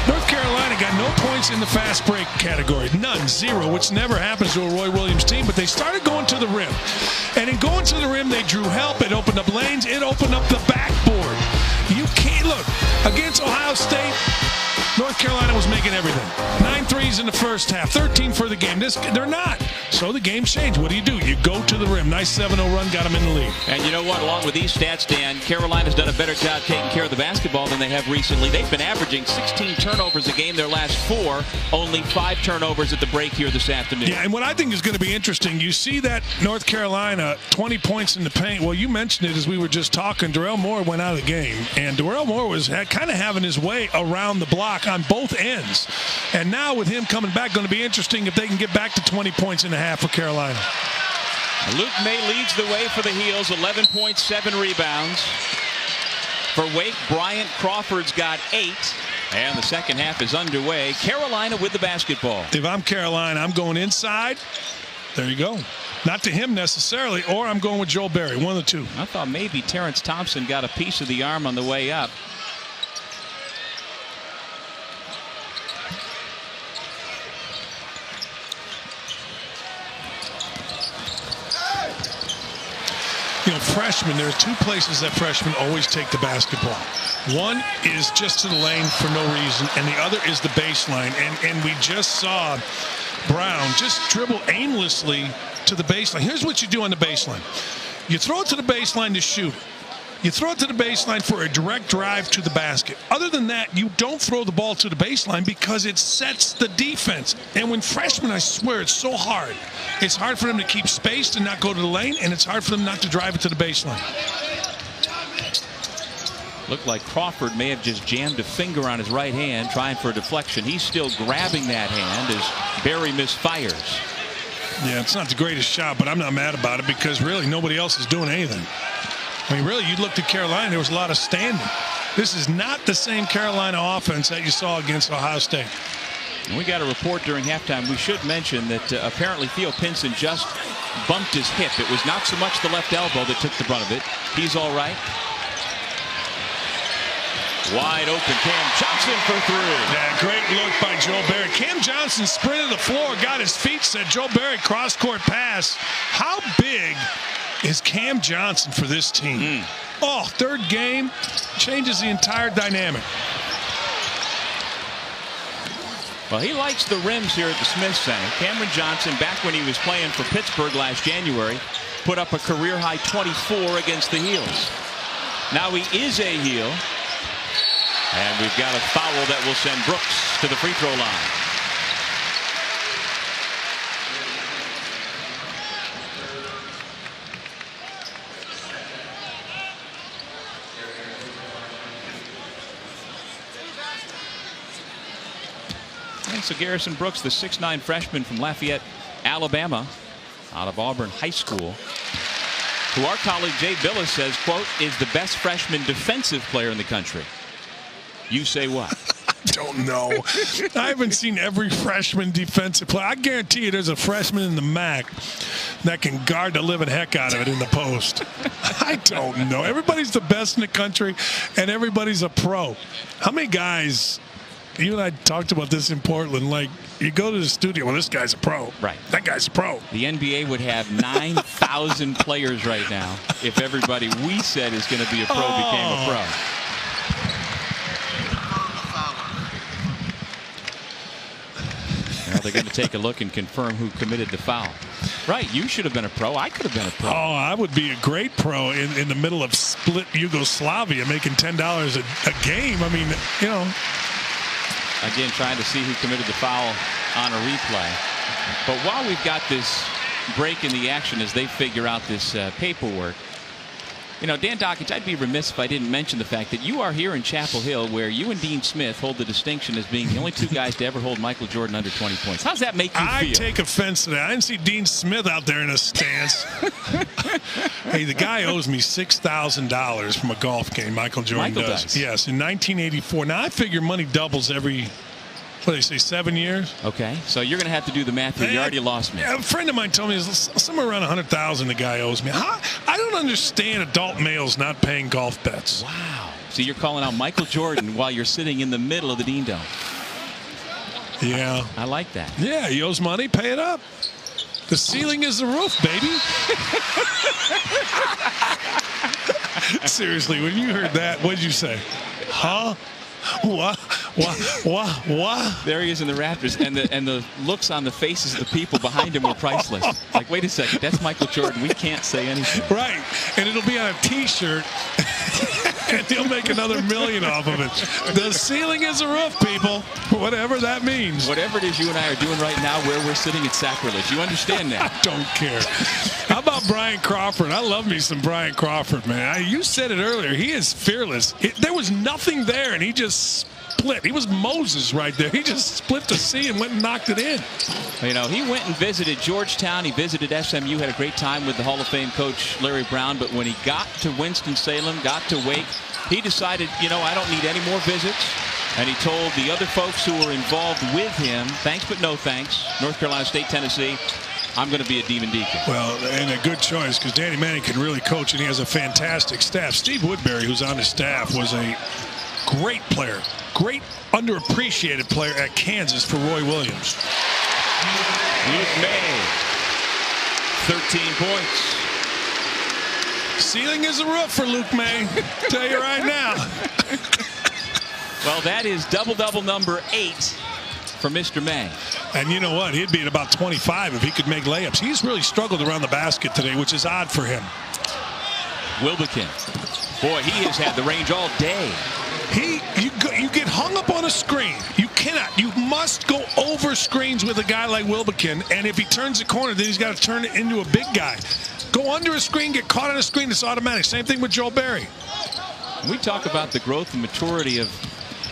North Carolina got no points in the fast break category. None, 0, which never happens to a Roy Williams team. But they started going to the rim. And in going to the rim, they drew help. It opened up lanes. It opened up the backboard. You can't look. Against Ohio State, North Carolina was making everything. 9 threes in the first half, 13 for the game. They're not. So the game changed. What do? You go to the rim. Nice 7-0 run, got them in the lead. And you know what? Along with these stats, Dan, Carolina's done a better job taking care of the basketball than they have recently. They've been averaging 16 turnovers a game their last 4. Only 5 turnovers at the break here this afternoon. Yeah, and what I think is going to be interesting, you see that North Carolina, 20 points in the paint. Well, you mentioned it as we were just talking. Darrell Moore went out of the game. And Darrell Moore was kind of having his way around the block on both ends. And now with him coming back, going to be interesting if they can get back to 20 points in a half for Carolina. Luke May leads the way for the Heels, 11.7 rebounds. For Wake, Bryant Crawford's got 8. And the second half is underway. Carolina with the basketball. If I'm Carolina, I'm going inside. There you go. Not to him necessarily, or I'm going with Joel Berry, one of the two. I thought maybe Terrence Thompson got a piece of the arm on the way up. You know, freshmen, there are 2 places that freshmen always take the basketball. One is just to the lane for no reason, and the other is the baseline. And we just saw Brown just dribble aimlessly to the baseline. Here's what you do on the baseline. You throw it to the baseline to shoot it. You throw it to the baseline for a direct drive to the basket. Other than that, you don't throw the ball to the baseline because it sets the defense. And when freshmen, I swear, it's so hard. It's hard for them to keep spaced and not go to the lane, and it's hard for them not to drive it to the baseline. Looked like Crawford may have just jammed a finger on his right hand, trying for a deflection. He's still grabbing that hand as Berry misfires. Yeah, it's not the greatest shot, but I'm not mad about it because really nobody else is doing anything. I mean, really, you looked at Carolina, there was a lot of standing. This is not the same Carolina offense that you saw against Ohio State. And we got a report during halftime. We should mention that apparently Theo Pinson just bumped his hip. It was not so much the left elbow that took the brunt of it. He's all right. Wide open Cam Johnson for 3. Yeah, great look by Joel Berry. Cam Johnson sprinted the floor, got his feet set. Joel Berry cross-court pass. How big is Cam Johnson for this team. Oh, third game changes the entire dynamic. Well, he likes the rims here at the Smith Center. Cameron Johnson, back when he was playing for Pittsburgh last January, put up a career-high 24 against the Heels. Now he is a heel. And we've got a foul that will send Brooks to the free throw line. And so Garrison Brooks, the 6'9" freshman from Lafayette, Alabama, out of Auburn High School, who our colleague Jay Billis says, quote, is the best freshman defensive player in the country. You say what? I don't know. I haven't seen every freshman defensive player. I guarantee you there's a freshman in the MAC that can guard the living heck out of it in the post. I don't know. Everybody's the best in the country, and everybody's a pro. How many guys, you and I talked about this in Portland, like you go to the studio, well, this guy's a pro. Right. That guy's a pro. The NBA would have 9,000 players right now if everybody we said is going to be a pro became a pro. Now they're going to take a look and confirm who committed the foul. Right, you should have been a pro. I could have been a pro. Oh, I would be a great pro in the middle of split Yugoslavia, making $10 a game. I mean, you know. Again, trying to see who committed the foul on a replay. But while we've got this break in the action as they figure out this paperwork, you know, Dan Dockage, I'd be remiss if I didn't mention the fact that you are here in Chapel Hill, where you and Dean Smith hold the distinction as being the only two guys to ever hold Michael Jordan under 20 points. How does that make you feel? I take offense to that. I didn't see Dean Smith out there in a stance. Hey, the guy owes me $6,000 from a golf game. Michael Jordan does. Yes, in 1984. Now, I figure money doubles every, what do they say, 7 years? Okay, so you're going to have to do the math here. You already lost me. A friend of mine told me somewhere around $100,000 the guy owes me. I don't understand adult males not paying golf bets. Wow. So you're calling out Michael Jordan while you're sitting in the middle of the Dean Dome. Yeah. I like that. Yeah, he owes money, pay it up. The ceiling is the roof, baby. Seriously, when you heard that, what did you say? Huh? What? There he is in the Raptors, and the looks on the faces of the people behind him were priceless. Like, wait a second, that's Michael Jordan. We can't say anything. Right, and it'll be on a T-shirt, and he'll make another $1 million off of it. The ceiling is a roof, people. Whatever that means. Whatever it is you and I are doing right now, where we're sitting, it's sacrilege. You understand that? I don't care. How about Brian Crawford? I love me some Brian Crawford, man. You said it earlier. He is fearless. There was nothing there, and he just split. He was Moses right there. He just split the sea and went and knocked it in. You know, he went and visited Georgetown. He visited SMU, had a great time with the Hall of Fame coach Larry Brown. But when he got to Winston-Salem, got to Wake, he decided, you know, I don't need any more visits. And he told the other folks who were involved with him, thanks but no thanks, North Carolina State, Tennessee, I'm going to be a Demon Deacon. Well, and a good choice, because Danny Manning can really coach, and he has a fantastic staff. Steve Woodbury, who's on his staff, was a great player, great underappreciated player at Kansas for Roy Williams. Luke May, 13 points. Ceiling is a roof for Luke May. Tell you right now. Well, that is double-double number 8 for Mr. May. And you know what? He'd be at about 25 if he could make layups. He's really struggled around the basket today, which is odd for him. Wilbekin. Boy, he has had the range all day. You get hung up on a screen. You cannot. You must go over screens with a guy like Wilbekin. And if he turns the corner, then he's got to turn it into a big guy. Go under a screen, get caught on a screen. It's automatic. Same thing with Joel Berry. We talk about the growth and maturity of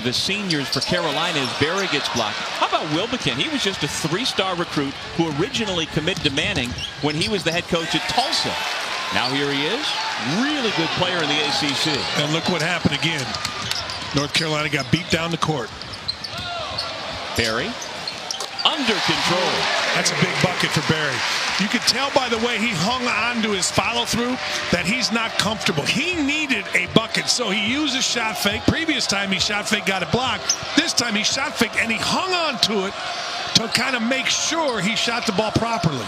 the seniors for Carolina as Berry gets blocked. How about Wilbekin? He was just a 3-star recruit who originally committed to Manning when he was the head coach at Tulsa. Now here he is, really good player in the ACC. And look what happened again. North Carolina got beat down the court. Berry under control. That's a big bucket for Berry. You could tell by the way he hung on to his follow-through that he's not comfortable. He needed a bucket, so he used his shot fake. Previous time he shot fake, got it blocked. This time he shot fake, and he hung on to it to kind of make sure he shot the ball properly.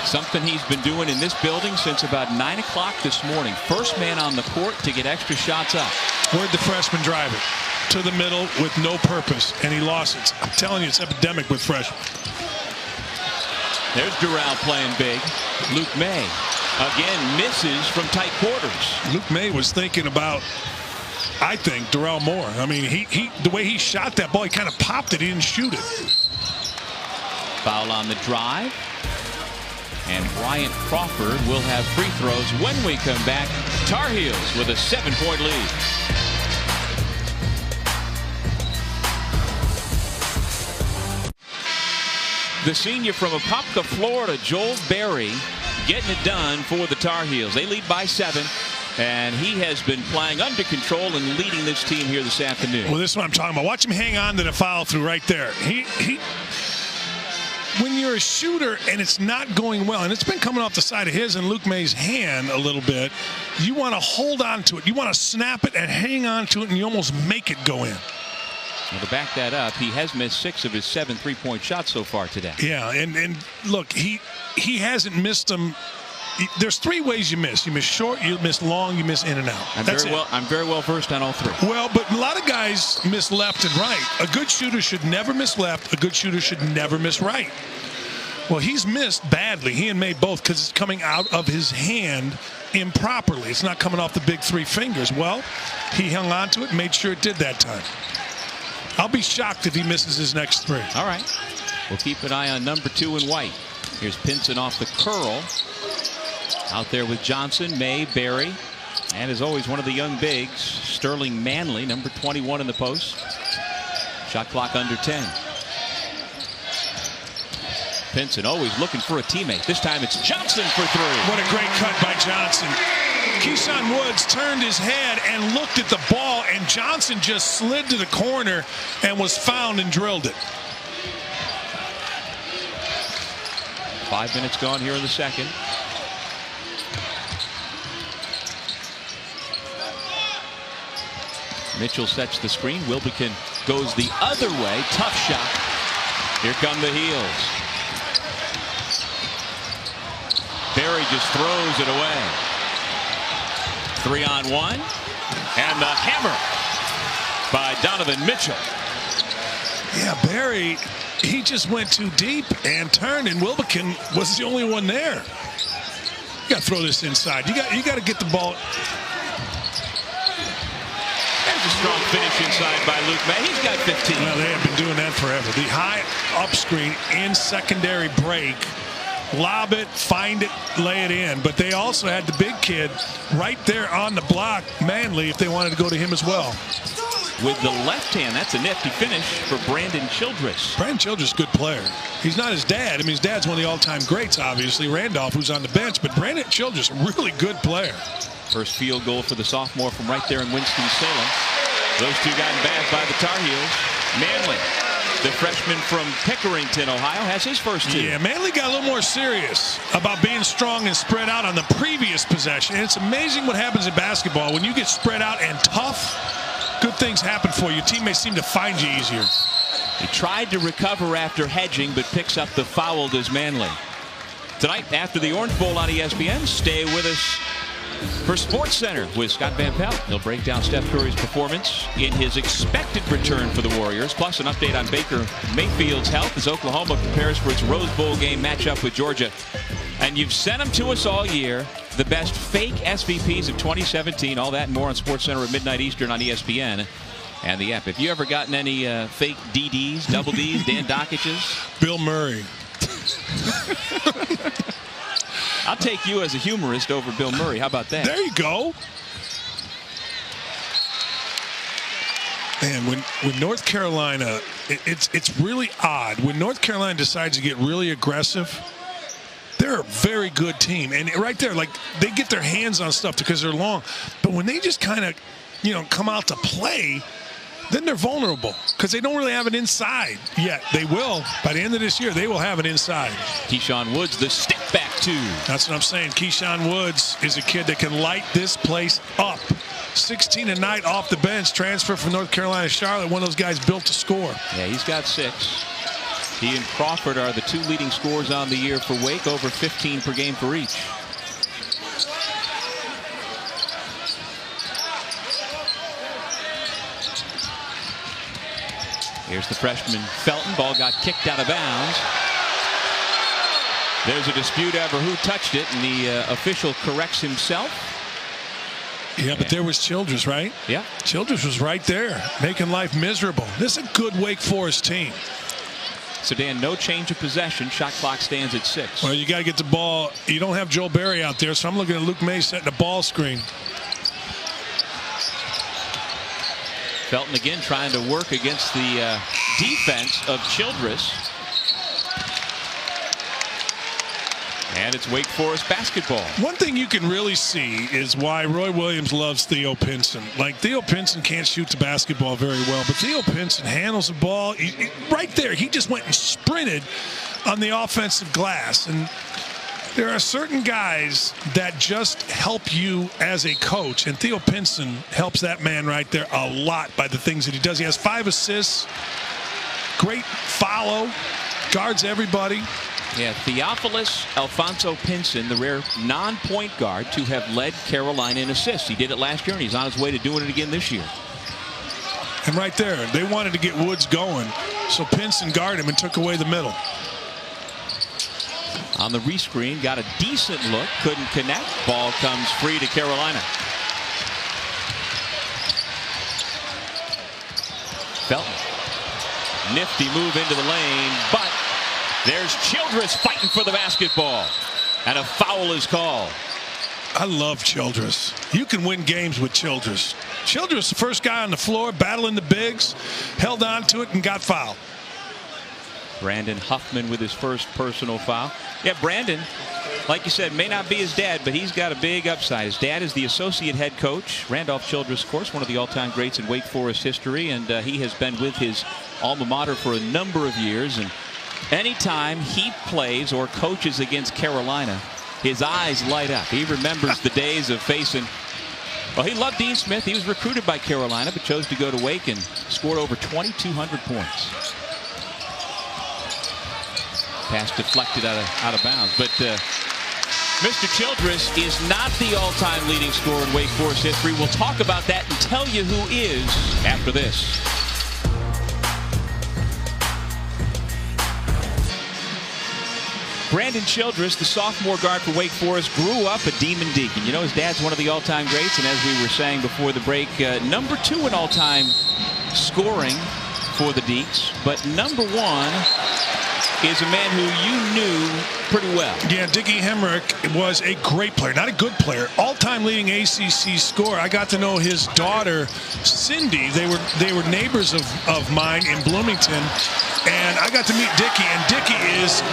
Something he's been doing in this building since about 9 o'clock this morning. First man on the court to get extra shots up. Where'd the freshman drive it? To the middle with no purpose, and he lost it. I'm telling you, it's epidemic with freshmen. There's Doral playing big. Luke May again misses from tight quarters. Luke May was thinking about, I think, Doral Moore. I mean, the way he shot that ball, he kind of popped it. He didn't shoot it. Foul on the drive. And Bryant Crawford will have free throws when we come back. Tar Heels with a 7-point lead. The senior from Apopka, Florida, Joel Berry, getting it done for the Tar Heels. They lead by 7, and he has been playing under control and leading this team here this afternoon. Well, this is what I'm talking about. Watch him hang on to the foul through right there. When you're a shooter and it's not going well, and it's been coming off the side of his and Luke May's hand a little bit, you want to hold on to it. You want to snap it and hang on to it, and you almost make it go in. Well, to back that up, he has missed 6 of his 7 three-point shots so far today. Yeah, and look, he hasn't missed them. There's 3 ways you miss. You miss short, you miss long, you miss in and out. I'm very well versed on all 3. Well, but a lot of guys miss left and right. A good shooter should never miss left. A good shooter should never miss right. Well, he's missed badly. He and May both, because it's coming out of his hand improperly. It's not coming off the big 3 fingers. Well, he hung on to it and made sure it did that time. I'll be shocked if he misses his next 3. All right. We'll keep an eye on number 2 in white. Here's Pinson off the curl. Out there with Johnson, May, Berry, and as always, one of the young bigs, Sterling Manley, number 21 in the post. Shot clock under 10. Pinson always looking for a teammate. This time it's Johnson for 3. What a great cut by Johnson. Keyshawn Woods turned his head and looked at the ball, and Johnson just slid to the corner and was found and drilled it. 5 minutes gone here in the second. Mitchell sets the screen. Wilbekin goes the other way. Tough shot. Here come the Heels. Berry just throws it away. 3-on-1. And the hammer by Donovan Mitchell. Yeah, Berry, he just went too deep and turned, and Wilbekin was the only one there. You got to throw this inside. You got to get the ball. There's a strong finish inside by Luke May. He's got 15. Well, they have been doing that forever. The high up screen in secondary break. Lob it, find it, lay it in. But they also had the big kid right there on the block, Manley, if they wanted to go to him as well. With the left hand, that's a nifty finish for Brandon Childress. Brandon Childress is a good player. He's not his dad. I mean, his dad's one of the all-time greats, obviously, Randolph, who's on the bench. But Brandon Childress, a really good player. First field goal for the sophomore from right there in Winston-Salem. Those two gotten back by the Tar Heels. Manley, the freshman from Pickerington, Ohio, has his first 2. Yeah, Manley got a little more serious about being strong and spread out on the previous possession. And it's amazing what happens in basketball. When you get spread out and tough, good things happen for you. Your teammates seem to find you easier. He tried to recover after hedging, but picks up the foul as Manley. Tonight, after the Orange Bowl on ESPN, stay with us for Sports Center with Scott Van Pelt. He'll break down Steph Curry's performance in his expected return for the Warriors, plus an update on Baker Mayfield's health as Oklahoma prepares for its Rose Bowl game matchup with Georgia. And you've sent them to us all year, the best fake SVPs of 2017. All that and more on Sports Center at midnight Eastern on ESPN and the app. Have you ever gotten any fake DDs, double Ds, Dan Dockiches? Bill Murray. I'll take you as a humorist over Bill Murray. How about that? There you go. Man, when North Carolina, it's really odd. When North Carolina decides to get really aggressive, they're a very good team. And right there, like, they get their hands on stuff because they're long. But when they just kind of, come out to play, then they're vulnerable because they don't really have an inside yet. They will. By the end of this year, they will have an inside. Keyshawn Woods, the step back 2. That's what I'm saying. Keyshawn Woods is a kid that can light this place up. 16 a night off the bench, transfer from North Carolina to Charlotte, one of those guys built to score. Yeah, he's got 6. He and Crawford are the 2 leading scorers on the year for Wake, over 15 per game for each. Here's the freshman Felton. Ball got kicked out of bounds. There's a dispute over who touched it, and the official corrects himself. Yeah, but there was Childress, right? Yeah. Childress was right there, making life miserable. This is a good Wake Forest team. So, Dan, no change of possession. Shot clock stands at 6. Well, you got to get the ball. You don't have Joel Berry out there, so I'm looking at Luke May setting a ball screen. Felton again trying to work against the defense of Childress. And it's Wake Forest basketball. One thing you can really see is why Roy Williams loves Theo Pinson. Like, Theo Pinson can't shoot the basketball very well, but Theo Pinson handles the ball. Right there, he just went and sprinted on the offensive glass. And there are certain guys that just help you as a coach, and Theo Pinson helps that man right there a lot by the things that he does. He has 5 assists, great follow, guards everybody. Yeah, Theophilus Alfonso Pinson, the rare non-point guard to have led Carolina in assists. He did it last year, and he's on his way to doing it again this year. And right there, they wanted to get Woods going, so Pinson guarded him and took away the middle. On the rescreen, got a decent look, couldn't connect. Ball comes free to Carolina. Felton. Nifty move into the lane, but there's Childress fighting for the basketball. And a foul is called. I love Childress. You can win games with Childress. Childress, the first guy on the floor, battling the bigs, held on to it and got fouled. Brandon Huffman with his first personal foul. Yeah, Brandon, like you said, may not be his dad, but he's got a big upside. His dad is the associate head coach, Randolph Childress, of course, one of the all-time greats in Wake Forest history, and he has been with his alma mater for a number of years. And anytime he plays or coaches against Carolina, his eyes light up. He remembers the days of facing. Well, he loved Dean Smith. He was recruited by Carolina, but chose to go to Wake and scored over 2,200 points. Pass deflected out of bounds. But Mr. Childress is not the all-time leading scorer in Wake Forest history. We'll talk about that and tell you who is after this. Brandon Childress, the sophomore guard for Wake Forest, grew up a Demon Deacon. You know, his dad's one of the all-time greats, and as we were saying before the break, number 2 in all-time scoring for the Deacs, but number 1 is a man who you knew pretty well. Yeah, Dickie Hemrick was a great player, not a good player. All-time leading ACC scorer. I got to know his daughter, Cindy. They were neighbors of mine in Bloomington, and I got to meet Dickie, and Dickie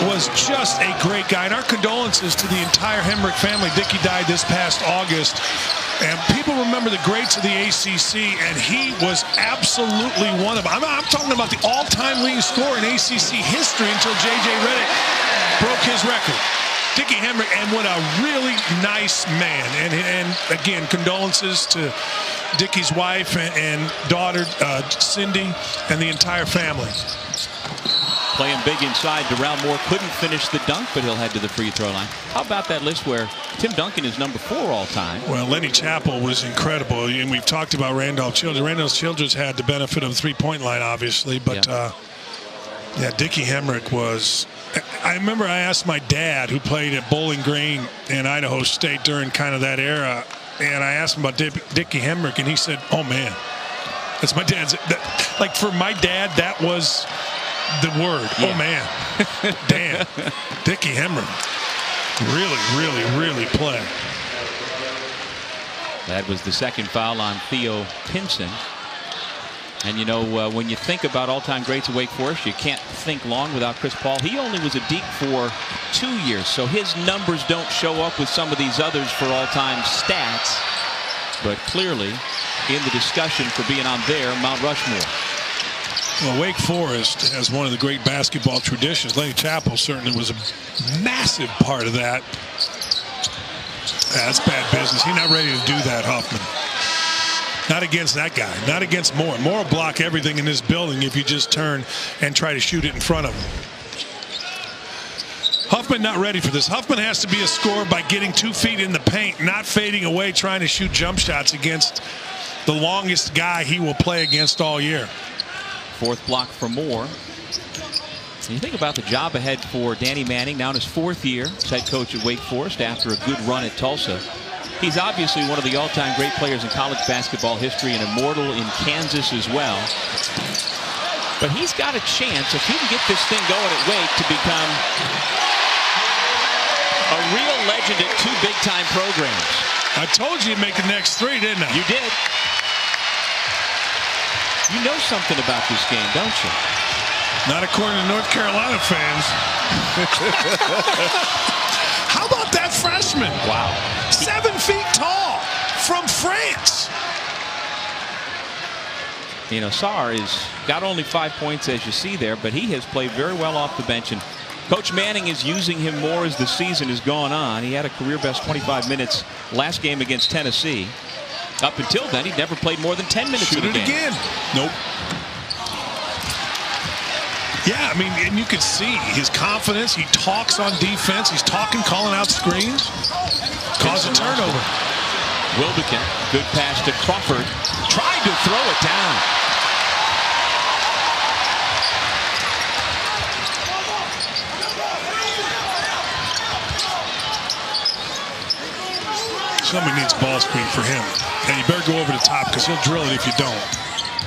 was just a great guy. And our condolences to the entire Hemrick family. Dickie died this past August. And people remember the greats of the ACC, and he was absolutely one of them. I'm talking about the all-time leading scorer in ACC history until J.J. Redick broke his record. Dickie Hemrick, and what a really nice man. And again, condolences to Dickie's wife and daughter, Cindy, and the entire family. Playing big inside, Darrell Moore couldn't finish the dunk, but he'll head to the free throw line. How about that list where Tim Duncan is number 4 all time? Well, Lenny Chappell was incredible, and we've talked about Randolph Childress. Randolph Childress had the benefit of the three-point line, obviously, but yeah, Dickie Hemrick was. I remember I asked my dad, who played at Bowling Green and Idaho State during kind of that era, and I asked him about Dickie Hemrick, and he said, "Oh man, that's my dad's." Like for my dad, that was the word. Yeah. Oh man, damn, Dickie Hemrick, really play. That was the second foul on Theo Pinson. And you know, when you think about all-time greats of Wake Forest, you can't think long without Chris Paul. He only was a Deke for 2 years, so his numbers don't show up with some of these others for all-time stats. But clearly, in the discussion for being on their Mount Rushmore. Well, Wake Forest has one of the great basketball traditions. Lenny Chappell certainly was a massive part of that. That's bad business. He's not ready to do that, Huffman. Not against that guy. Not against Moore. Moore will block everything in this building if you just turn and try to shoot it in front of him. Huffman not ready for this. Huffman has to be a scorer by getting 2 feet in the paint, not fading away, trying to shoot jump shots against the longest guy he will play against all year. Fourth block for Moore. And you think about the job ahead for Danny Manning, now in his 4th year as head coach at Wake Forest after a good run at Tulsa. He's obviously one of the all-time great players in college basketball history and immortal in Kansas as well. But he's got a chance, if he can get this thing going at Wake, to become a real legend at 2 big-time programs. I told you you'd make the next 3, didn't I? You did. You know something about this game, don't you? Not according to North Carolina fans. How about that freshman? Wow. 7 feet tall from France. You know, Sarr has got only 5 points, as you see there, but he has played very well off the bench. And Coach Manning is using him more as the season has gone on. He had a career-best 25 minutes last game against Tennessee. Up until then, he'd never played more than 10 minutes in a game. Again. Nope. Yeah, I mean, and you can see his confidence. He talks on defense. He's talking, calling out screens. Cause a turnover. Wilbekin, good pass to Crawford. Tried to throw it down. Somebody needs ball screen for him. And you better go over the top because he'll drill it if you don't.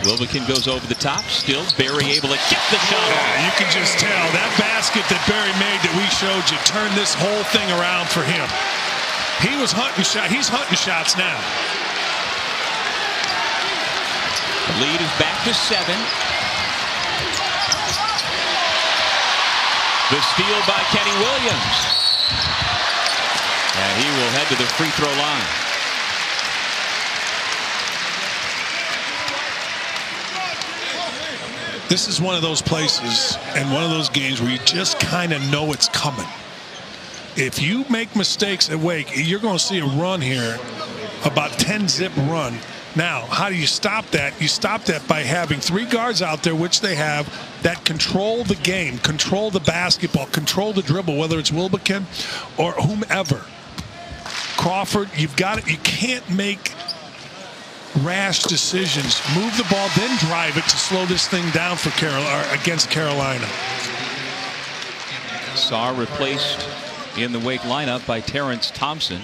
Wilbekin goes over the top. Still Barry able to get the shot off. You can just tell that basket that Barry made that we showed you turned this whole thing around for him. He was hunting shots. He's hunting shots now. The lead is back to 7. The steal by Kenny Williams. And he will head to the free throw line. This is one of those places and one of those games where you just kind of know it's coming. If you make mistakes at Wake, you're going to see a run here, about 10-zip run. Now, how do you stop that? You stop that by having 3 guards out there, which they have, that control the game, control the basketball, control the dribble, whether it's Wilbekin or whomever. Crawford, you've got it. You can't make rash decisions. Move the ball, then drive it to slow this thing down for against Carolina. Sarr replaced in the Wake lineup by Terrence Thompson.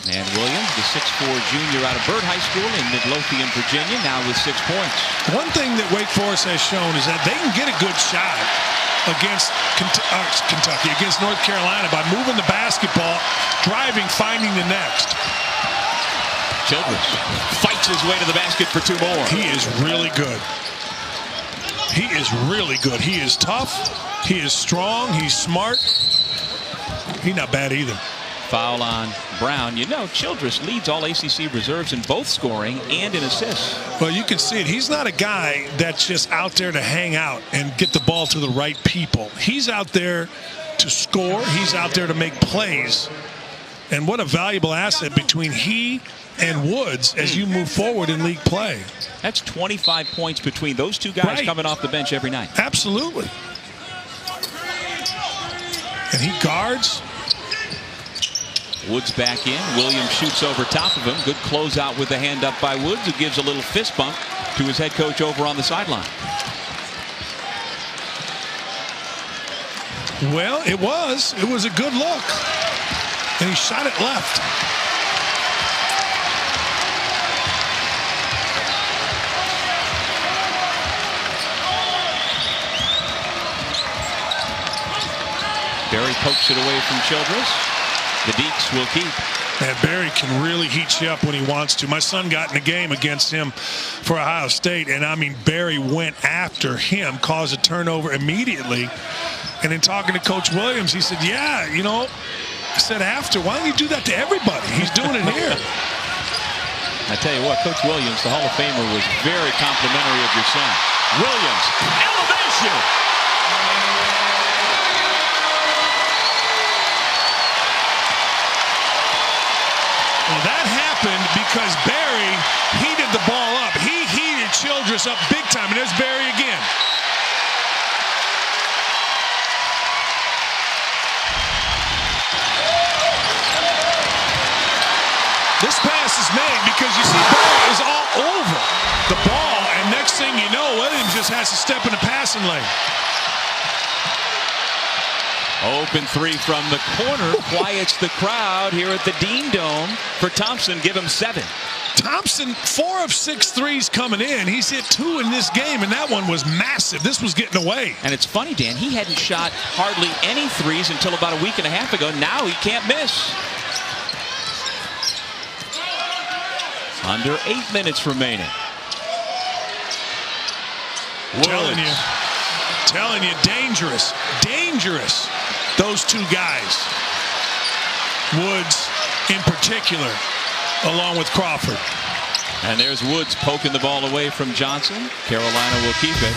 And Williams, the 6'4" junior out of Byrd High School in Midlothian, Virginia, now with 6 points. One thing that Wake Forest has shown is that they can get a good shot against Kentucky, against North Carolina by moving the basketball, driving, finding the next. Childress fights his way to the basket for 2 more. He is really good. He is really good. He is tough. He is strong. He's smart. He's not bad either. Foul on Brown. You know, Childress leads all ACC reserves in both scoring and in assists. Well, you can see it. He's not a guy that's just out there to hang out and get the ball to the right people. He's out there to score. He's out there to make plays. And what a valuable asset between he and Woods as you move forward in league play. That's 25 points between those 2 guys coming off the bench every night. Absolutely. And he guards. Woods back in. Williams shoots over top of him. Good closeout with the hand up by Woods, who gives a little fist bump to his head coach over on the sideline. Well, it was a good look. And he shot it left. Barry pokes it away from Childress. The Deeks will keep. Man, Barry can really heat you up when he wants to. My son got in a game against him for Ohio State, and I mean, Barry went after him, caused a turnover immediately. And in talking to Coach Williams, he said, yeah, you know, I said after, why don't you do that to everybody? He's doing it here. I tell you what, Coach Williams, the Hall of Famer, was very complimentary of your son. Williams, elevation! that happened because Barry heated the ball up. He heated Childress up big time, and there's Barry again. This pass is made because you see Barry is all over the ball, and next thing you know, Williams just has to step in the passing lane. Open three from the corner quiets the crowd here at the Dean Dome for Thompson. Give him 7. Thompson, 4 of 6 threes coming in. He's hit 2 in this game, and that one was massive. This was getting away. And it's funny, Dan, he hadn't shot hardly any threes until about a week and a half ago. Now he can't miss. Under 8 minutes remaining. Telling you, dangerous. Those 2 guys. Woods in particular, along with Crawford. And there's Woods poking the ball away from Johnson. Carolina will keep it.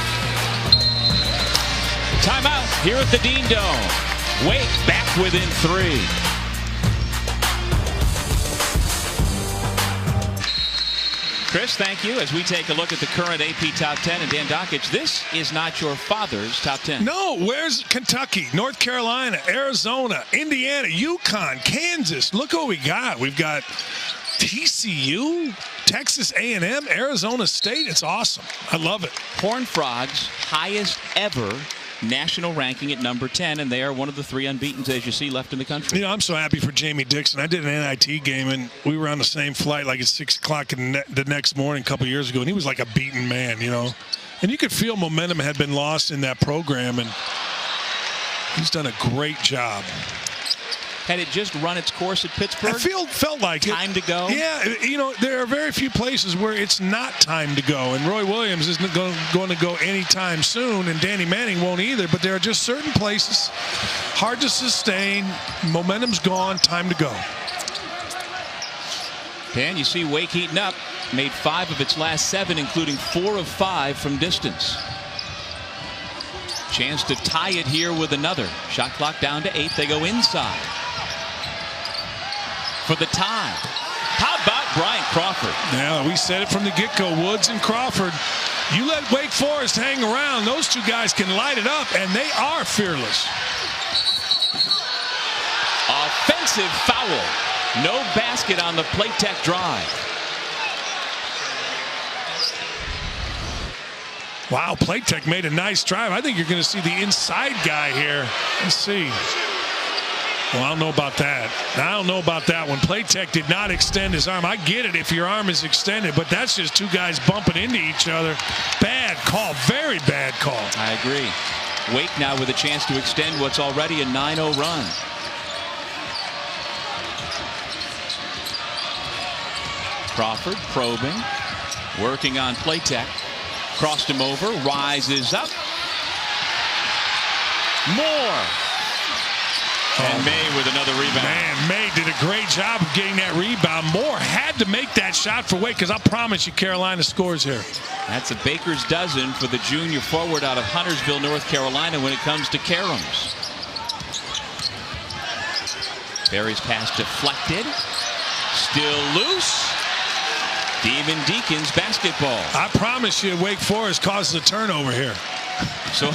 Timeout here at the Dean Dome. Wake back within 3. Chris, thank you. As we take a look at the current AP Top 10, and Dan Dockich, this is not your father's Top 10. No, where's Kentucky, North Carolina, Arizona, Indiana, UConn, Kansas? Look what we got. We've got TCU, Texas A&M, Arizona State. It's awesome. I love it. Horned Frogs, highest ever national ranking at number 10, and they are one of the 3 unbeatens, as you see, left in the country. You know, I'm so happy for Jamie Dixon. I did an NIT game, and we were on the same flight like at 6 o'clock the next morning a couple years ago, and he was like a beaten man, you know. And you could feel momentum had been lost in that program, and he's done a great job. Had it just run its course at Pittsburgh? Felt like it. Time to go? Yeah, you know, there are very few places where it's not time to go. And Roy Williams isn't going to go anytime soon, and Danny Manning won't either. But there are just certain places, hard to sustain, momentum's gone, time to go. Dan, you see Wake heating up. Made 5 of its last 7, including 4 of 5 from distance. Chance to tie it here with another. Shot clock down to 8. They go inside for the tie. How about Bryant Crawford? Yeah, we said it from the get-go. Woods and Crawford. You let Wake Forest hang around, those 2 guys can light it up, and they are fearless. Offensive foul. No basket on the Playtech drive. Wow, Playtech made a nice drive. I think you're going to see the inside guy here. Let's see. Well, I don't know about that. I don't know about that one. Playtech did not extend his arm. I get it if your arm is extended, but that's just 2 guys bumping into each other. Bad call. Very bad call. I agree. Wake now with a chance to extend what's already a 9-0 run. Crawford probing, working on Playtech. Crossed him over, rises up. Moore. And May with another rebound. Man, May did a great job of getting that rebound. Moore had to make that shot for Wake, because I promise you Carolina scores here. That's a baker's dozen for the junior forward out of Huntersville, North Carolina, when it comes to caroms. Barry's pass deflected. Still loose. Demon Deacons basketball. I promise you Wake Forest causes a turnover here. So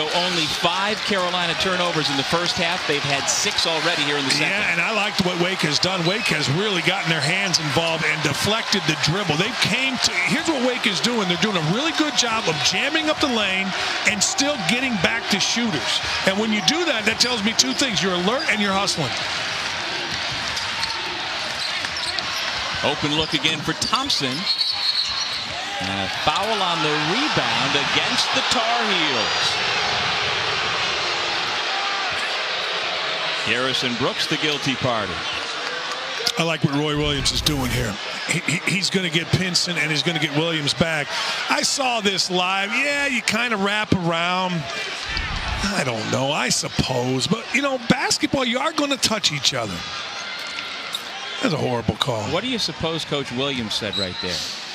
only 5 Carolina turnovers in the first half. They've had 6 already here in the second. Yeah, and I liked what Wake has done. Wake has really gotten their hands involved and deflected the dribble. They came to, here's what Wake is doing. They're doing a really good job of jamming up the lane and still getting back to shooters. And when you do that, that tells me 2 things. You're alert and you're hustling. Open look again for Thompson. And a foul on the rebound against the Tar Heels. Garrison Brooks, the guilty party. I like what Roy Williams is doing here. He's going to get Pinson and he's going to get Williams back. I saw this live. Yeah, you kind of wrap around. I don't know, I suppose. But, you know, basketball, you are going to touch each other. That's a horrible call. What do you suppose Coach Williams said right there?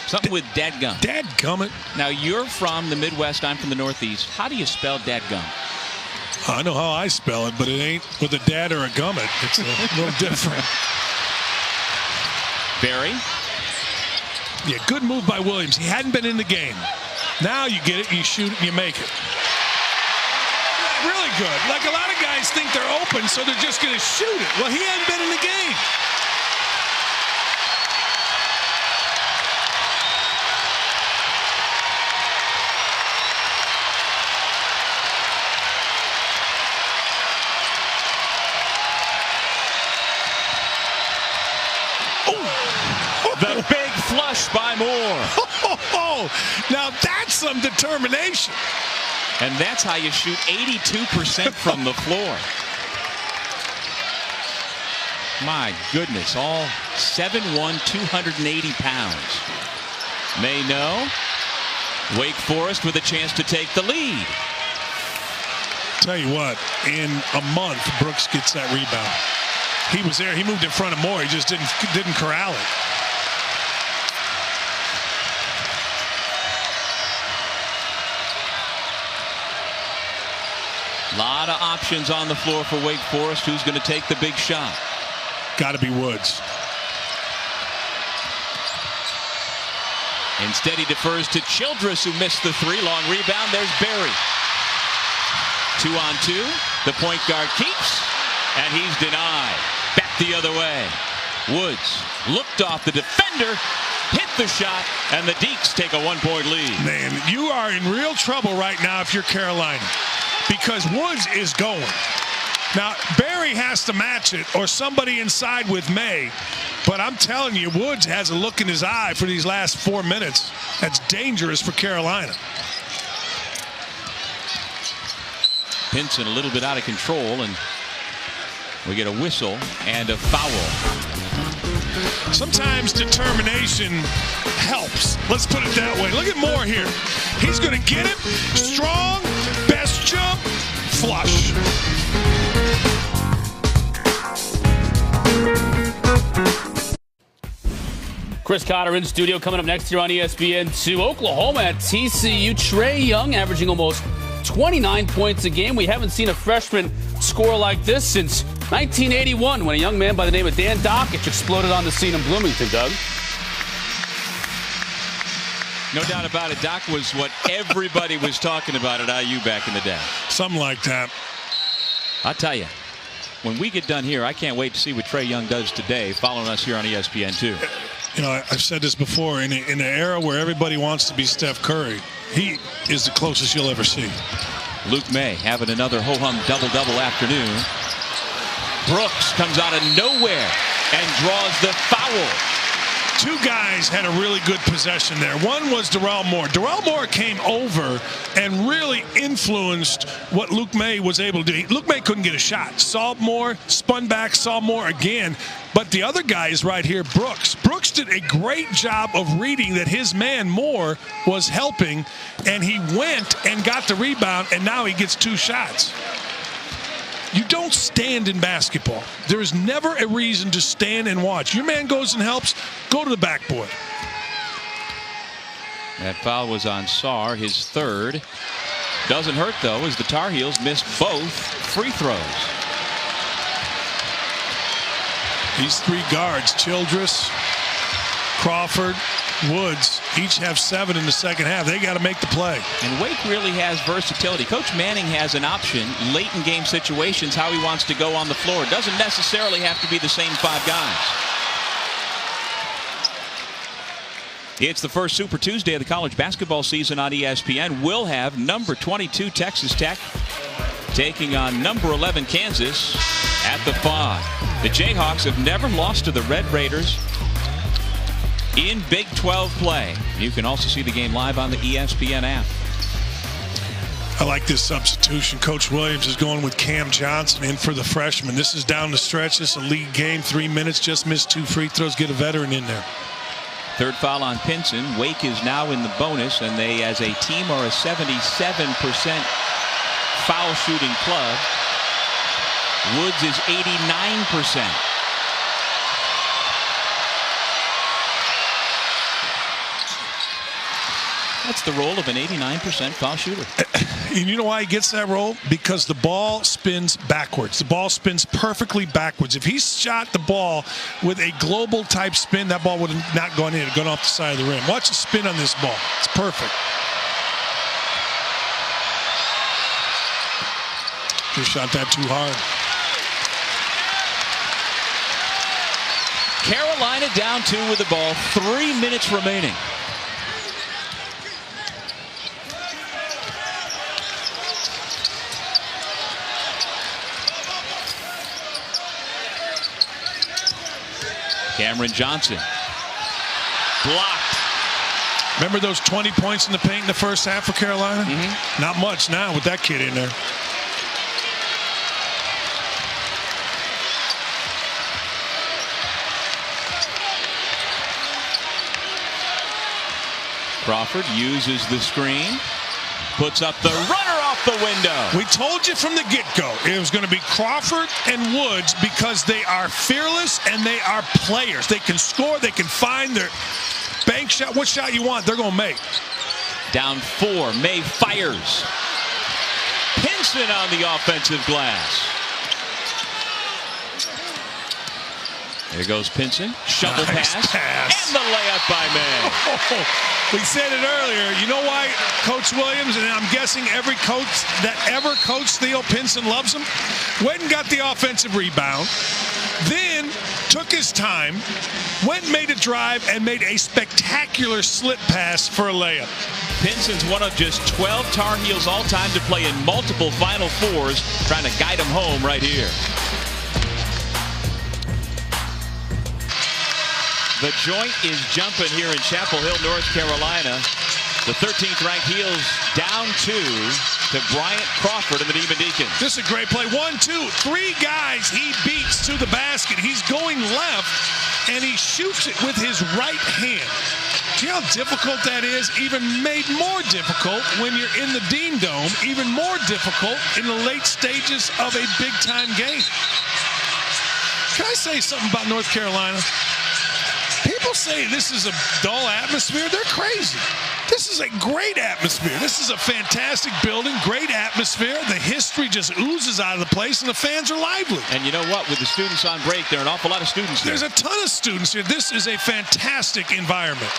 Something with dadgum. Dadgummit. Now, you're from the Midwest. I'm from the Northeast. How do you spell dadgum? I know how I spell it, but it ain't with a dad or a gummit. It's a little different. Barry. Yeah, good move by Williams. He hadn't been in the game. Now you get it, you shoot it, and you make it. Really good. Like a lot of guys think they're open, so they're just going to shoot it. Well, he hadn't been in the game. The big flush by Moore. Now that's some determination. And that's how you shoot 82% from the floor. My goodness, all 7'1", 280 pounds. May know. Wake Forest with a chance to take the lead. Tell you what, in a month, Brooks gets that rebound. He was there. He moved in front of Moore. He just didn't corral it. A lot of options on the floor for Wake Forest. Who's going to take the big shot? Got to be Woods. Instead, he defers to Childress, who missed the three. Long rebound. There's Barry. 2-on-2. The point guard keeps, and he's denied. Back the other way. Woods looked off the defender, hit the shot, and the Deeks take a 1-point lead. Man, you are in real trouble right now if you're Carolina, because Woods is going. Now, Barry has to match it, or somebody inside with May. But I'm telling you, Woods has a look in his eye for these last 4 minutes. That's dangerous for Carolina. Pinson a little bit out of control, and we get a whistle and a foul. Sometimes determination helps. Let's put it that way. Look at Moore here. He's going to get it. Strong. Best jump. Flush. Chris Cotter in studio. Coming up next here on ESPN2. Oklahoma at TCU. Trae Young averaging almost 29 points a game. We haven't seen a freshman score like this since 1981, when a young man by the name of Dan Dockich exploded on the scene in Bloomington, Doug. No doubt about it. Doc was what everybody was talking about at IU back in the day. Something like that. I'll tell you, when we get done here, I can't wait to see what Trae Young does today, following us here on ESPN2. You know, I've said this before, in an era where everybody wants to be Steph Curry, he is the closest you'll ever see. Luke May having another ho-hum double-double afternoon. Brooks comes out of nowhere and draws the foul. Two guys had a really good possession there. One was Darrell Moore. Darrell Moore came over and really influenced what Luke May was able to do. Luke May couldn't get a shot. Saw Moore, spun back, saw Moore again. But the other guy is right here, Brooks. Brooks did a great job of reading that his man Moore was helping, and he went and got the rebound, and now he gets two shots. You don't stand in basketball. There is never a reason to stand and watch. Your man goes and helps, go to the backboard. That foul was on Sarr, his third. Doesn't hurt, though, as the Tar Heels missed both free throws. These three guards, Childress, Crawford, Woods, each have 7 in the second half. They got to make the play. And Wake really has versatility. Coach Manning has an option late in game situations how he wants to go on the floor. Doesn't necessarily have to be the same 5 guys. It's the first Super Tuesday of the college basketball season on ESPN. We'll have number 22 Texas Tech taking on number 11 Kansas at the 5. The Jayhawks have never lost to the Red Raiders in Big 12 play. You can also see the game live on the ESPN app. I like this substitution. Coach Williams is going with Cam Johnson in for the freshman. This is down the stretch. This is a league game. 3 minutes. Just missed 2 free throws. Get a veteran in there. Third foul on Pinson. Wake is now in the bonus, and they, as a team, are a 77% foul shooting club. Woods is 89%. That's the role of an 89% foul shooter. And you know why he gets that role? Because the ball spins backwards. The ball spins perfectly backwards. If he shot the ball with a global type spin, that ball would have not gone in. It would have gone off the side of the rim. Watch the spin on this ball. It's perfect. He shot that too hard. Carolina down 2 with the ball. 3 minutes remaining. Cameron Johnson. Blocked. Remember those 20 points in the paint in the first half for Carolina? Not much now with that kid in there. Crawford uses the screen. Puts up the runner off the window. We told you from the get-go it was going to be Crawford and Woods because they are fearless and they are players. They can score. They can find their bank shot. What shot you want, they're going to make. Down 4. May fires. Pinson on the offensive glass. There goes Pinson. Shovel pass. And the layup by May. We said it earlier. You know why Coach Williams, and I'm guessing every coach that ever coached Theo Pinson loves him? Went and got the offensive rebound, then took his time, went and made a drive, and made a spectacular slip pass for a layup. Pinson's one of just 12 Tar Heels all time to play in multiple Final Fours, trying to guide him home right here. The joint is jumping here in Chapel Hill, North Carolina. The 13th ranked Heels down 2 to Bryant Crawford and the Demon Deacons. This is a great play. 1, 2, 3 guys he beats to the basket. He's going left and he shoots it with his right hand. See how difficult that is? Even made more difficult when you're in the Dean Dome. Even more difficult in the late stages of a big-time game. Can I say something about North Carolina? People say this is a dull atmosphere. They're crazy. This is a great atmosphere. This is a fantastic building, great atmosphere. The history just oozes out of the place, and the fans are lively. And you know what? With the students on break, there are an awful lot of students there. There's a ton of students here. This is a fantastic environment.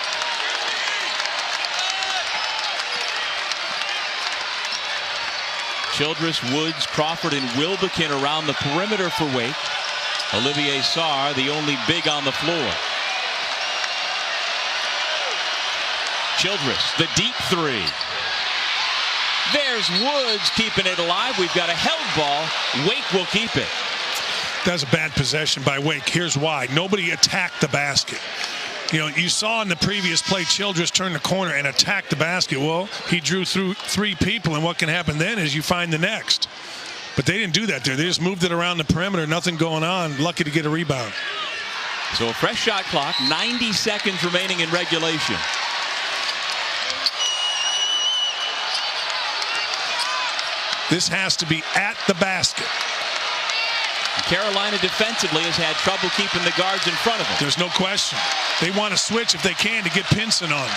Childress, Woods, Crawford, and Wilbekin around the perimeter for Wake. Olivier Sarr, the only big on the floor. Childress, the deep 3. There's Woods keeping it alive. We've got a held ball. Wake will keep it. That's a bad possession by Wake. Here's why. Nobody attacked the basket. You know, you saw in the previous play, Childress turn the corner and attack the basket. Well, he drew through 3 people, and what can happen then is you find the next. But they didn't do that there. They just moved it around the perimeter. Nothing going on. Lucky to get a rebound. So a fresh shot clock. 90 seconds remaining in regulation. This has to be at the basket. Carolina defensively has had trouble keeping the guards in front of them. There's no question. They want to switch if they can to get Pinson on.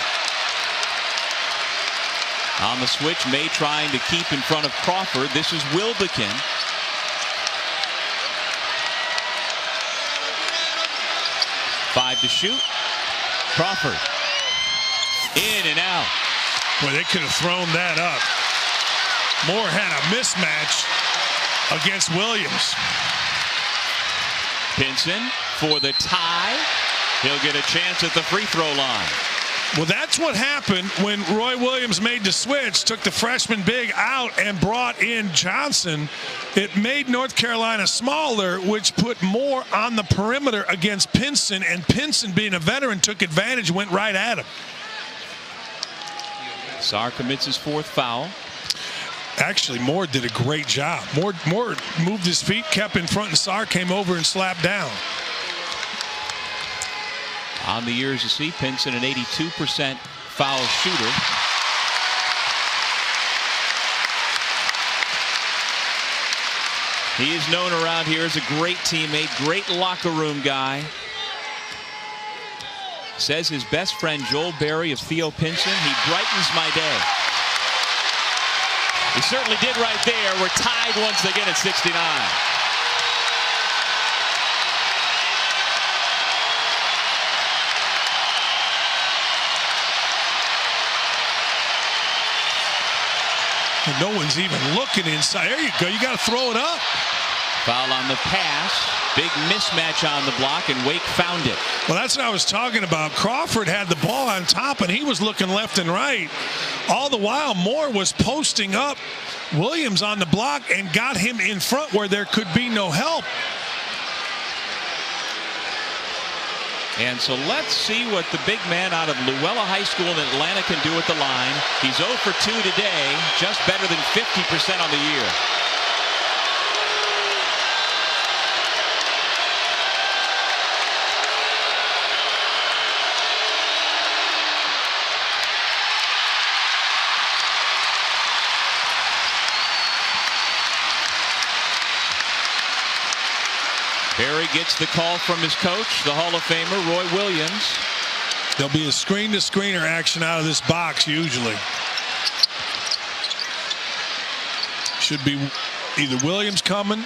On the switch, May trying to keep in front of Crawford. This is Wilbekin. Five to shoot. Crawford. In and out. Boy, they could have thrown that up. Moore had a mismatch against Williams. Pinson for the tie. He'll get a chance at the free throw line. Well, that's what happened when Roy Williams made the switch, took the freshman big out and brought in Johnson. It made North Carolina smaller, which put Moore on the perimeter against Pinson, and Pinson, being a veteran, took advantage, went right at him. Sarr commits his 4th foul. Actually, Moore did a great job. Moore moved his feet, kept in front, and Sarr came over and slapped down. On the years, you see Pinson, an 82% foul shooter. He is known around here as a great teammate, great locker room guy. Says his best friend Joel Berry of Theo Pinson, he brightens my day. He certainly did right there. We're tied once again at 69. And no one's even looking inside. There you go. You got to throw it up. Foul on the pass. Big mismatch on the block, and Wake found it. Well, that's what I was talking about. Crawford had the ball on top, and he was looking left and right. All the while, Moore was posting up Williams on the block and got him in front where there could be no help. And so let's see what the big man out of Luella High School in Atlanta can do at the line. He's 0 for 2 today, just better than 50% on the year. Berry gets the call from his coach, the Hall of Famer, Roy Williams. There'll be a screen-to-screener action out of this box usually. Should be either Williams coming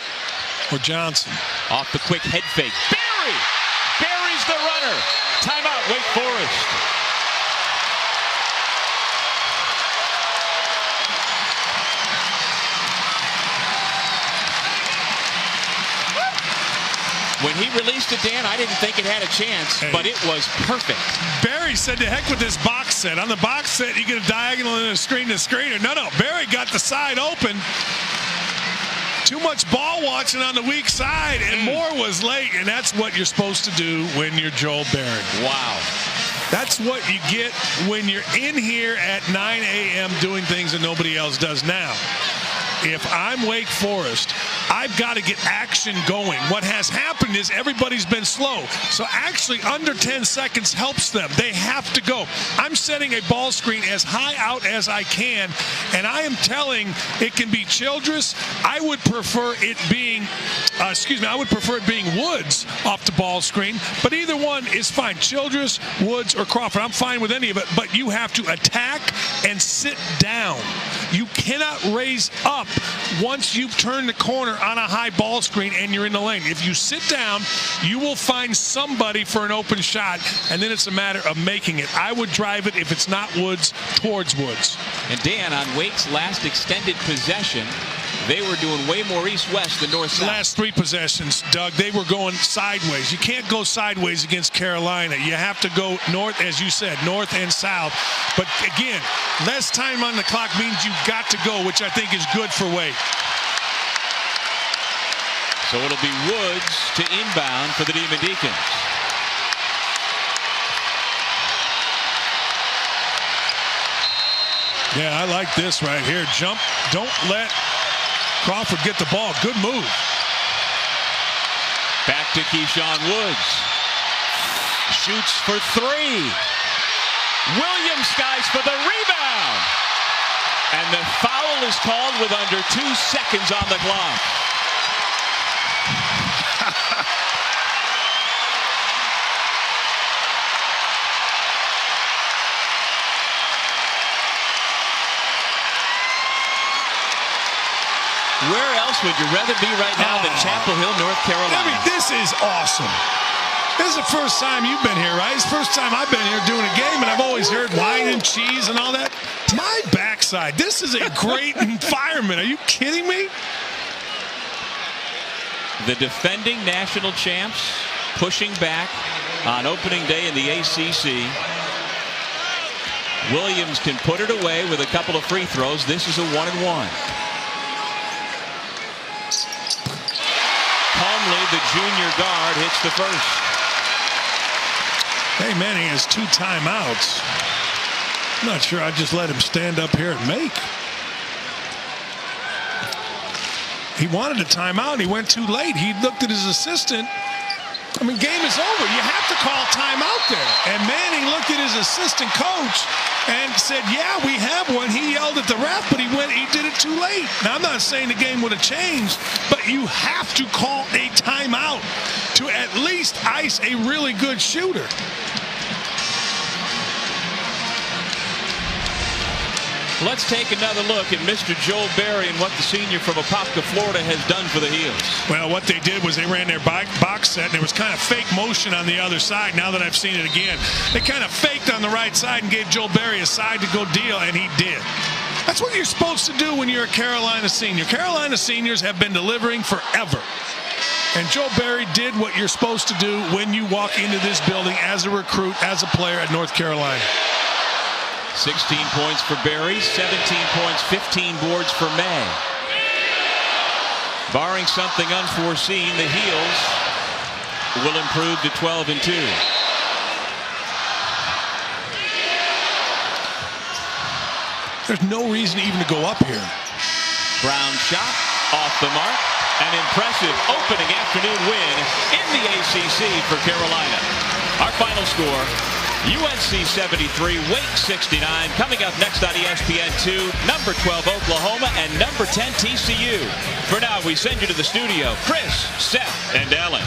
or Johnson. Off the quick head fake. Berry! Berry's the runner. Timeout, Wake Forest. When he released it, Dan, I didn't think it had a chance, but it was perfect. Berry said, to heck with this box set. On the box set, you get a diagonal and a screen-to-screener. No, Berry got the side open. Too much ball watching on the weak side, and Moore was late, and that's what you're supposed to do when you're Joel Berry. Wow. That's what you get when you're in here at 9 a.m. doing things that nobody else does now. If I'm Wake Forest, I've got to get action going. What has happened is everybody's been slow. So actually under 10 seconds helps them. They have to go. I'm setting a ball screen as high out as I can, and I am telling it can be Childress. I would prefer it being, Woods off the ball screen, but either one is fine. Childress, Woods, or Crawford. I'm fine with any of it, but you have to attack and sit down. You cannot raise up once you've turned the corner on a high ball screen and you're in the lane. If you sit down, you will find somebody for an open shot, and then it's a matter of making it. I would drive it, if it's not Woods, towards Woods. And Dan, on Wake's last extended possession, they were doing way more east-west than north-south. Last 3 possessions, Doug, they were going sideways. You can't go sideways against Carolina. You have to go north, as you said, north and south. But again, less time on the clock means you've got to go, which I think is good for Wake. So it'll be Woods to inbound for the Demon Deacons. Yeah, I like this right here. Jump. Don't let Crawford get the ball. Good move. Back to Keyshawn Woods. Shoots for 3. Williams skies for the rebound. And the foul is called with under 2 seconds on the clock. Where else would you rather be right now than Chapel Hill, North Carolina? I mean, this is awesome. This is the first time you've been here, right? It's the first time I've been here doing a game, and I've always heard wine and cheese and all that. My backside. This is a great environment. Are you kidding me? The defending national champs pushing back on opening day in the ACC. Williams can put it away with a couple of free throws. This is a 1-and-1. Calmly, the junior guard hits the first. Hey, Manning has 2 timeouts. I'm not sure I'd just let him stand up here and make. He wanted a timeout, and he went too late. He looked at his assistant. I mean, game is over. You have to call timeout there. And Manning looked at his assistant coach and said, yeah, we have one. He yelled at the ref, but he did it too late. Now, I'm not saying the game would have changed, but you have to call a timeout to at least ice a really good shooter. Let's take another look at Mr. Joel Berry and what the senior from Apopka, Florida has done for the Heels. Well, what they did was they ran their box set, and there was kind of fake motion on the other side. Now that I've seen it again, they kind of faked on the right side and gave Joel Berry a side to go deal, and he did. That's what you're supposed to do when you're a Carolina senior. Carolina seniors have been delivering forever. And Joel Berry did what you're supposed to do when you walk into this building as a recruit, as a player at North Carolina. 16 points for Berry, 17 points, 15 boards for May. Barring something unforeseen, the Heels will improve to 12-2. There's no reason even to go up here. Brown shot off the mark. An impressive opening afternoon win in the ACC for Carolina. Our final score, UNC 73, Wake 69. Coming up next on ESPN2, number 12 Oklahoma and number 10 TCU. For now, we send you to the studio, Chris, Seth, and Ellen.